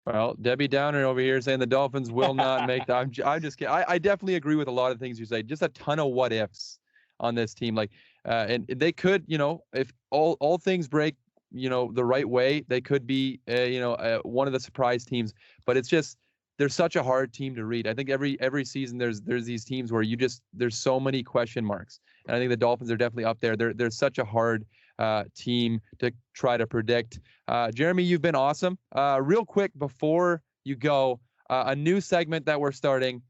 Well, Debbie Downer over here saying the Dolphins will not make I'm just kidding. I definitely agree with a lot of things you say. Just a ton of what ifs on this team. Like, and they could, if all things break, the right way, they could be, one of the surprise teams. But it's just, they're such a hard team to read. I think every season there's these teams where there's so many question marks, and I think the Dolphins are definitely up there. They're such a hard team to try to predict. Jeremy, you've been awesome. Real quick before you go, a new segment that we're starting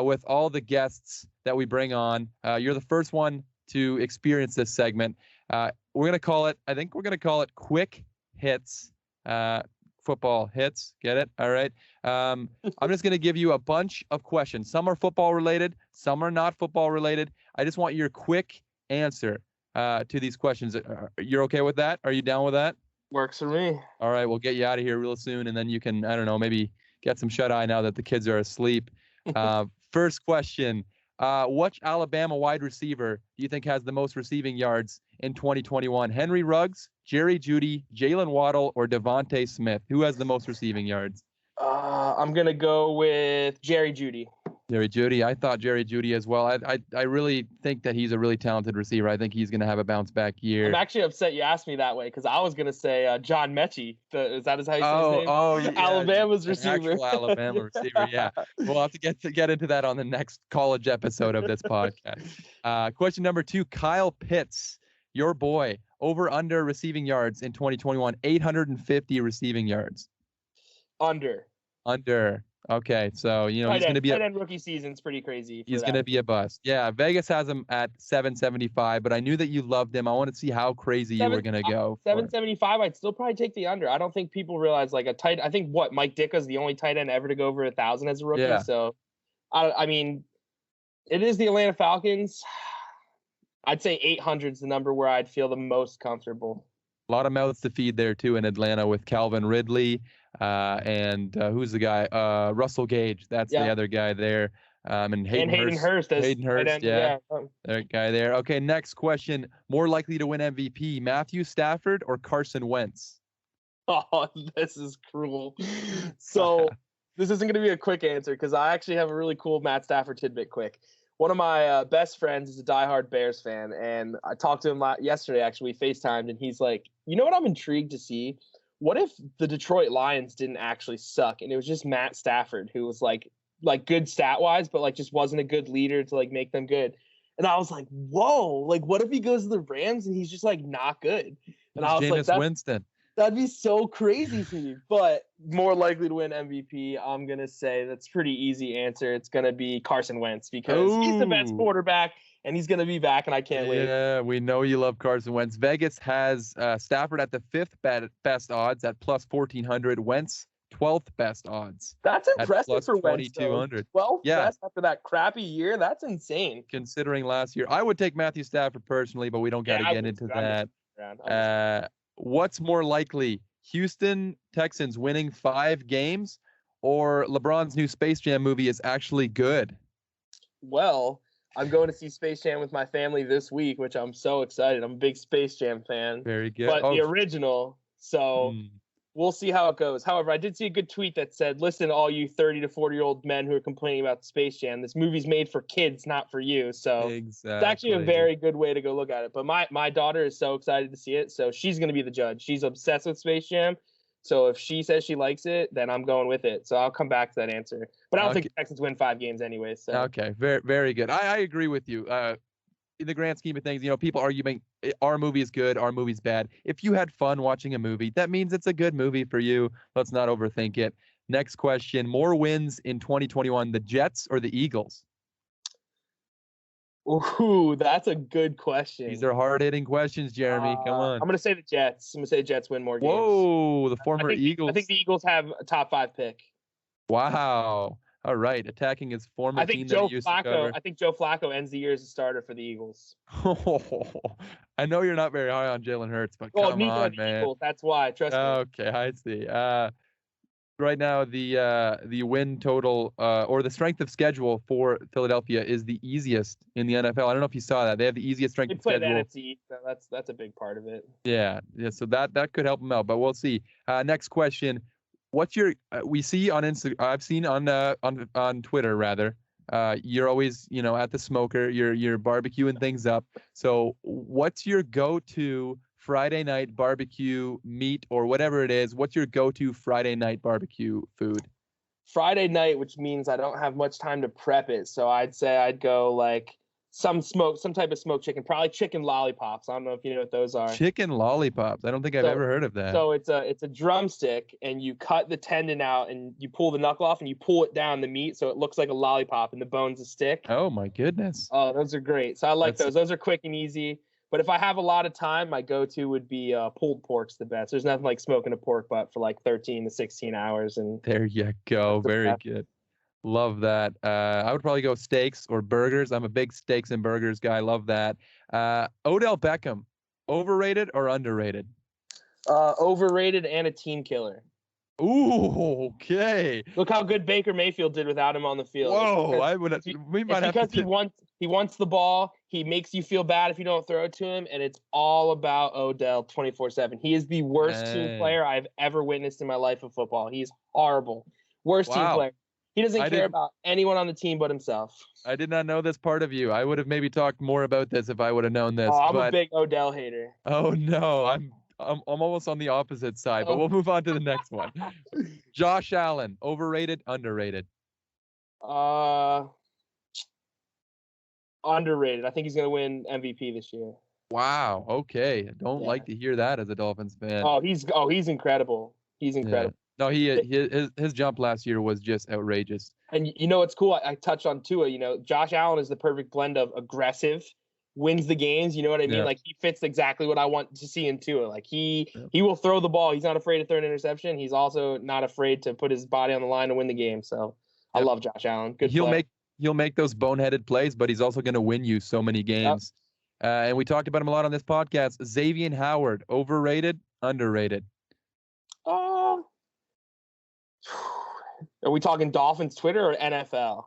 with all the guests that we bring on. You're the first one to experience this segment. We're gonna call it Quick Hits. Football hits. Get it? All right. I'm just going to give you a bunch of questions. Some are football related. Some are not football related. I just want your quick answer to these questions. You're okay with that? Are you down with that? Works for me. All right. We'll get you out of here real soon, and then you can, I don't know, maybe get some shut eye now that the kids are asleep. First question. Which Alabama wide receiver do you think has the most receiving yards in 2021? Henry Ruggs, Jerry Jeudy, Jalen Waddle, or Devontae Smith? Who has the most receiving yards? I'm gonna go with Jerry Jeudy. Jerry Jeudy. I thought Jerry Jeudy as well. I really think that he's a really talented receiver. I think he's going to have a bounce back year. I'm actually upset you asked me that way because I was gonna say John Mechie. Is that how you say his name? Yeah, Alabama's receiver. Actual Alabama receiver. Yeah, we'll have to get into that on the next college episode of this podcast. Question number 2: Kyle Pitts, your boy, over under receiving yards in 2021, 850 receiving yards. Under. Okay, so he's going to be tight end rookie season's pretty crazy. He's going to be a bust. Yeah, Vegas has him at 775, but I knew that you loved him. I want to see how crazy you were going to go. 775, I'd still probably take the under. I don't think people realize I think Mike Ditka's the only tight end ever to go over 1,000 as a rookie. Yeah. So, I mean, it is the Atlanta Falcons. I'd say 800 is the number where I'd feel the most comfortable. A lot of mouths to feed there too in Atlanta with Calvin Ridley. And who's the guy? Russell Gage. That's the other guy there. And Hayden Hurst. Yeah. That guy there. Okay, next question. More likely to win MVP, Matthew Stafford or Carson Wentz? Oh, this is cruel. So this isn't going to be a quick answer because I actually have a really cool Matt Stafford tidbit quick. One of my best friends is a diehard Bears fan, and I talked to him yesterday, actually. We FaceTimed, and he's like, you know what I'm intrigued to see? What if the Detroit Lions didn't actually suck and it was just Matt Stafford who was like good stat wise, but just wasn't a good leader to make them good. And I was like, whoa, what if he goes to the Rams and he's just not good? And I was Jameis like, Winston. That'd be so crazy for me. But more likely to win MVP, I'm going to say that's pretty easy answer. It's going to be Carson Wentz because he's the best quarterback. And he's going to be back, and I can't wait. Yeah, we know you love Carson Wentz. Vegas has Stafford at the 5th best odds at plus 1,400. Wentz, 12th best odds. That's impressive for Wentz. 2,200. 12th best after that crappy year? That's insane. Considering last year. I would take Matthew Stafford personally, but we don't got to get into that. What's more likely, Houston Texans winning 5 games or LeBron's new Space Jam movie is actually good? Well, I'm going to see Space Jam with my family this week, which I'm so excited. I'm a big Space Jam fan. Very good. But the original, so we'll see how it goes. However, I did see a good tweet that said, listen, all you 30 to 40-year-old men who are complaining about Space Jam, this movie's made for kids, not for you. So It's actually a very good way to go look at it. But my daughter is so excited to see it, so she's going to be the judge. She's obsessed with Space Jam. So if she says she likes it, then I'm going with it. So I'll come back to that answer. But I don't think the Texans win 5 games anyway. So. Okay, very, very good. I agree with you. In the grand scheme of things, people arguing our movie is good, our movie's bad. If you had fun watching a movie, that means it's a good movie for you. Let's not overthink it. Next question. More wins in 2021, the Jets or the Eagles? Ooh, that's a good question. These are hard-hitting questions, Jeremy. Come on. I'm going to say the Jets. I'm going to say the Jets win more games. Whoa, the former Eagles. I think the Eagles have a top 5 pick. Wow. All right, attacking his former team that he used to cover. I think Joe Flacco ends the year as a starter for the Eagles. I know you're not very high on Jalen Hurts, but come on, man. Eagles, that's why. Trust me. Okay, I see. Right now, the win total or the strength of schedule for Philadelphia is the easiest in the NFL. I don't know if you saw that. They have the easiest strength of schedule. They play the NFC, so that's a big part of it. Yeah. So that could help them out, but we'll see. Next question. What's your we see on Instagram, I've seen on Twitter rather, you're always at the smoker, you're barbecuing things up. So what's your go-to Friday night barbecue meat or whatever it is? What's your go-to Friday night barbecue food? Friday night, which means I don't have much time to prep it, so I'd say I'd go some type of smoked chicken, probably chicken lollipops. I don't know if you know what those are. Chicken lollipops. I don't think I've ever heard of that. So it's a drumstick, and you cut the tendon out, and you pull the knuckle off, and you pull it down the meat, so it looks like a lollipop, and the bone's a stick. Oh my goodness. Oh, those are great. So I like those. Those are quick and easy. But if I have a lot of time, my go-to would be pulled pork's the best. There's nothing like smoking a pork butt for 13 to 16 hours. And there you go. Very good. Love that. I would probably go steaks or burgers. I'm a big steaks and burgers guy. Love that. Odell Beckham, overrated or underrated? Overrated and a team killer. Ooh, okay. Look how good Baker Mayfield did without him on the field. Whoa, he wants the ball. He makes you feel bad if you don't throw it to him, and it's all about Odell 24/7. He is the worst team player I've ever witnessed in my life of football. He's horrible. Worst team Wow. player. He doesn't I care didn't- about anyone on the team but himself. I did not know this part of you. I would have maybe talked more about this if I would have known this. Oh, I'm a but big Odell hater. oh no, I'm almost on the opposite side. But Oh. we'll move on to the next one. Josh Allen, overrated, underrated? Underrated. I think he's gonna win MVP this year. Wow. Okay. I don't Yeah. like to hear that as a Dolphins fan. He's incredible. He's incredible. No, his jump last year was just outrageous. And you know what's cool? I touched on Tua. You know, Josh Allen is the perfect blend of aggressive, wins the games. You know what I mean? Yeah. Like he fits exactly what I want to see in Tua. Like he will throw the ball. He's not afraid to throw an interception. He's also not afraid to put his body on the line to win the game. So I love Josh Allen. Good. He'll make those boneheaded plays, but he's also going to win you so many games. Yep. And we talked about him a lot on this podcast. Xavien Howard, overrated, underrated? Are we talking Dolphins Twitter or NFL?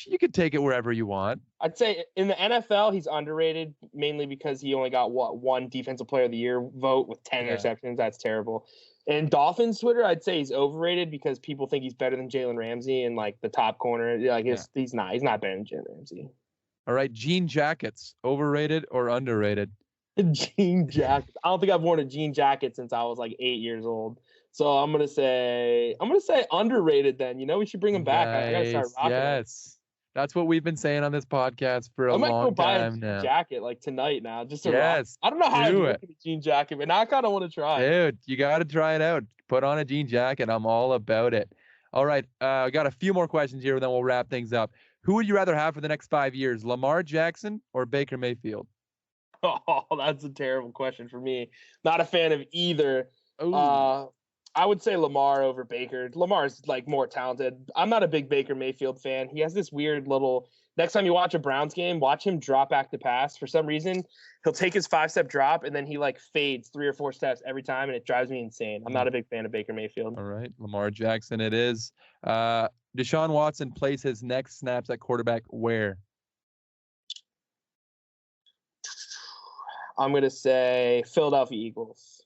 You could take it wherever you want. I'd say in the NFL, he's underrated mainly because he only got one Defensive Player of the Year vote with 10 interceptions. That's terrible. In Dolphins Twitter, I'd say he's overrated because people think he's better than Jalen Ramsey and like the top corner. Like he's not better than Jalen Ramsey. All right, jean jackets, overrated or underrated? Jean jackets. I don't think I've worn a jean jacket since I was like 8 years old. So I'm gonna say underrated. Then we should bring him back. I gotta start rocking. Yes, that's what we've been saying on this podcast for a long time now. I might go buy a jean jacket like tonight now, just to rock. I don't know how I do it. A jean jacket, but now I kind of want to try. Dude, you got to try it out. Put on a jean jacket. I'm all about it. All right, I got a few more questions here, and then we'll wrap things up. Who would you rather have for the next 5 years, Lamar Jackson or Baker Mayfield? Oh, that's a terrible question for me. Not a fan of either. Ooh. I would say Lamar over Baker. Lamar's like more talented. I'm not a big Baker Mayfield fan. He has this weird little. Next time you watch a Browns game, watch him drop back to pass. For some reason, he'll take his 5-step drop and then he like fades 3 or 4 steps every time, and it drives me insane. I'm not a big fan of Baker Mayfield. All right, Lamar Jackson it is. Deshaun Watson plays his next snaps at quarterback where? I'm gonna say Philadelphia Eagles.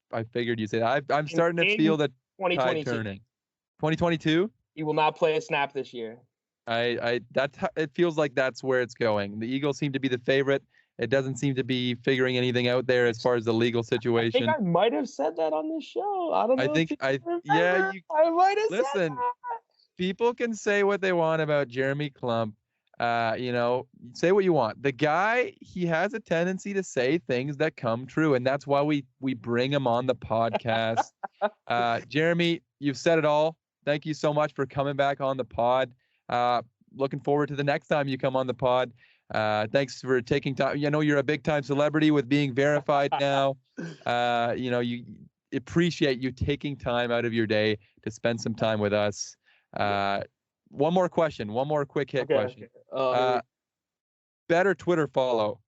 I figured you'd say that. I'm starting to feel that 2022 turning. 2022? He will not play a snap this year. It feels like that's where it's going. The Eagles seem to be the favorite. It doesn't seem to be figuring anything out there as far as the legal situation. I think I might have said that on this show. I don't know. I might have said that. People can say what they want about Jeremy Klump. Say what you want. The guy, he has a tendency to say things that come true, and that's why we bring him on the podcast. Jeremy, you've said it all. Thank you so much for coming back on the pod. Looking forward to the next time you come on the pod. Thanks for taking time. You're a big time celebrity with being verified now. You appreciate you taking time out of your day to spend some time with us. One more question. One more quick hit question. Okay. Better Twitter follow,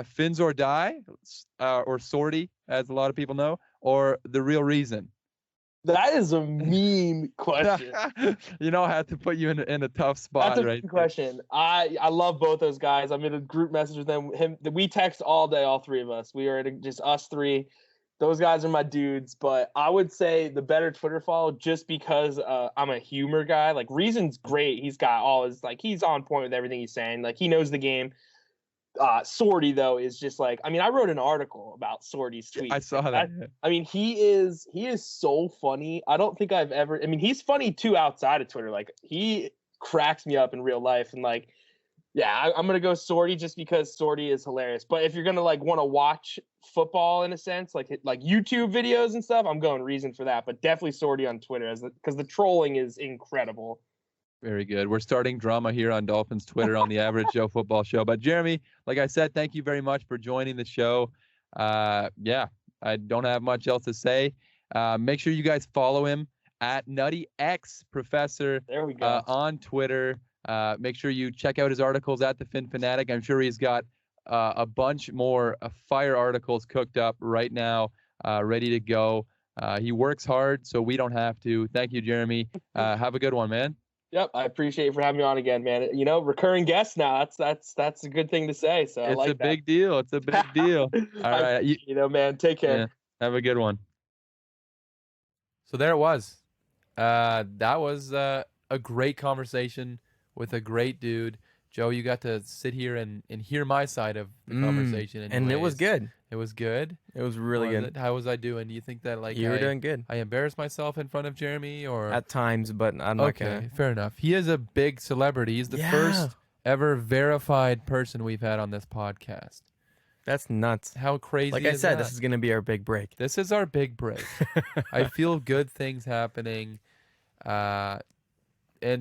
Fins or Die, or Sorty, as a lot of people know, or The Real Reason? That is a mean question. I had to put you in a tough spot. That's a mean question. I love both those guys. I'm in a group message with them. We text all day, all three of us. We are just us three. Those guys are my dudes, but I would say the better Twitter follow just because I'm a humor guy. Like Reason's great. He's got all his he's on point with everything he's saying. Like he knows the game. Sorty though is just I wrote an article about Sorty's tweet. I saw that. He is so funny. I don't think I've ever. He's funny too outside of Twitter. Like he cracks me up in real life, and I'm gonna go Sorty just because Sorty is hilarious. But if you're gonna want to watch football in a sense, like YouTube videos and stuff, I'm going Reason for that. But definitely Sorty on Twitter because the trolling is incredible. Very good. We're starting drama here on Dolphins Twitter on the Average Joe Football Show. But Jeremy, like I said, thank you very much for joining the show. I don't have much else to say. Make sure you guys follow him at NuttyXProfessor. There we go. On Twitter. Make sure you check out his articles at the Fin Fanatic. I'm sure he's got a bunch more fire articles cooked up right now, ready to go. He works hard, so we don't have to. Thank you, Jeremy. Have a good one, man. Yep, I appreciate you for having me on again, man. Recurring guest now. That's a good thing to say. So it's a big deal. It's a big deal. All right, man. Take care. Yeah, have a good one. So there it was. That was a great conversation with a great dude. Joe, you got to sit here and hear my side of the conversation. And it was good. It was good. It was really good. How was I doing? Do you think that You were doing good. I embarrassed myself in front of Jeremy, or At times, but I'm not gonna. fair enough. He is a big celebrity. He's the first ever verified person we've had on this podcast. That's nuts. How crazy! Like I said, this is gonna be our big break. This is our big break. I feel good things happening, and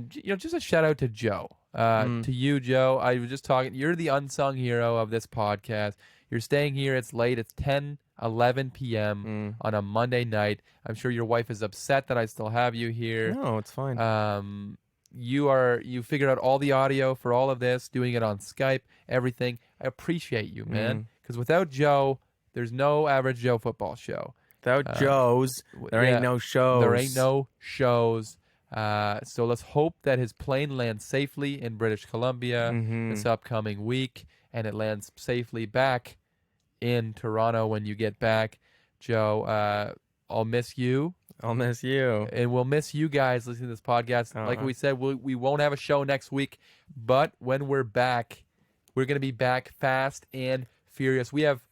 just a shout out to Joe. To you, Joe. I was just talking. You're the unsung hero of this podcast. You're staying here. It's late. It's 10:11 p.m. on a Monday night. I'm sure your wife is upset that I still have you here. No, it's fine. You figured out all the audio for all of this, doing it on Skype, everything. I appreciate you, man. Because without Joe, there's no Average Joe football show. Without Joe's, there ain't no shows. There ain't no shows. So let's hope that his plane lands safely in British Columbia this upcoming week, and it lands safely back in Toronto when you get back. Joe, I'll miss you. I'll miss you. And we'll miss you guys listening to this podcast. Like we said, we won't have a show next week, but when we're back, we're going to be back fast and furious. We have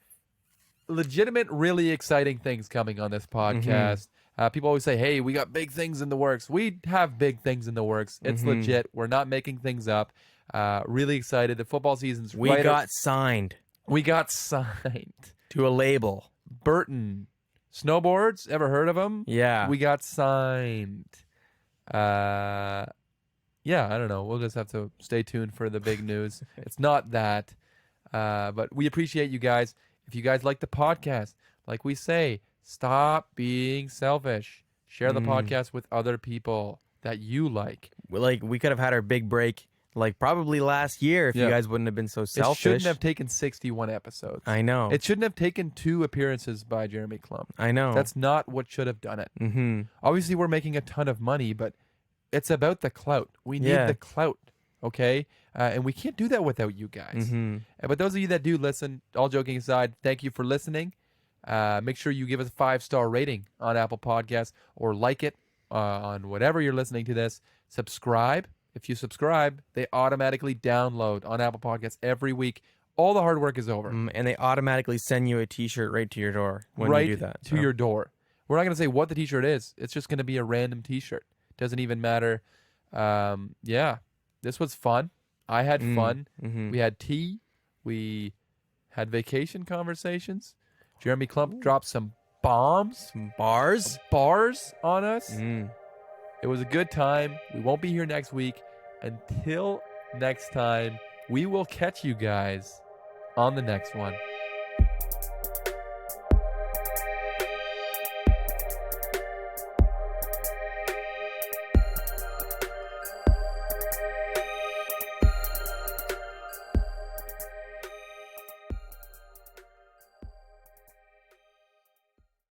legitimate, really exciting things coming on this podcast. People always say, hey, we got big things in the works. We have big things in the works. It's legit. We're not making things up. Really excited. The football season's We got signed. We got signed. To a label. Burton Snowboards, ever heard of them? Yeah. We got signed. Yeah, I don't know. We'll just have to stay tuned for the big news. It's not that. But we appreciate you guys. If you guys like the podcast, like we say, stop being selfish. Share the podcast with other people that you like. We could have had our big break probably last year if you guys wouldn't have been so selfish. It shouldn't have taken 61 episodes. I know. It shouldn't have taken 2 appearances by Jeremy Klump. I know. That's not what should have done it. Obviously, we're making a ton of money, but it's about the clout. We need the clout, okay? And we can't do that without you guys. But those of you that do listen, all joking aside, thank you for listening. Make sure you give us a 5-star rating on Apple Podcasts, or like it on whatever you're listening to this. Subscribe. If you subscribe, they automatically download on Apple Podcasts every week. All the hard work is over. And they automatically send you a T-shirt right to your door when you do that. To your door. We're not going to say what the T-shirt is. It's just going to be a random T-shirt. Doesn't even matter. Yeah, this was fun. I had fun. We had tea. We had vacation conversations. Jeremy Klump dropped some bombs. Some bars on us. It was a good time. We won't be here next week. Until next time, we will catch you guys on the next one.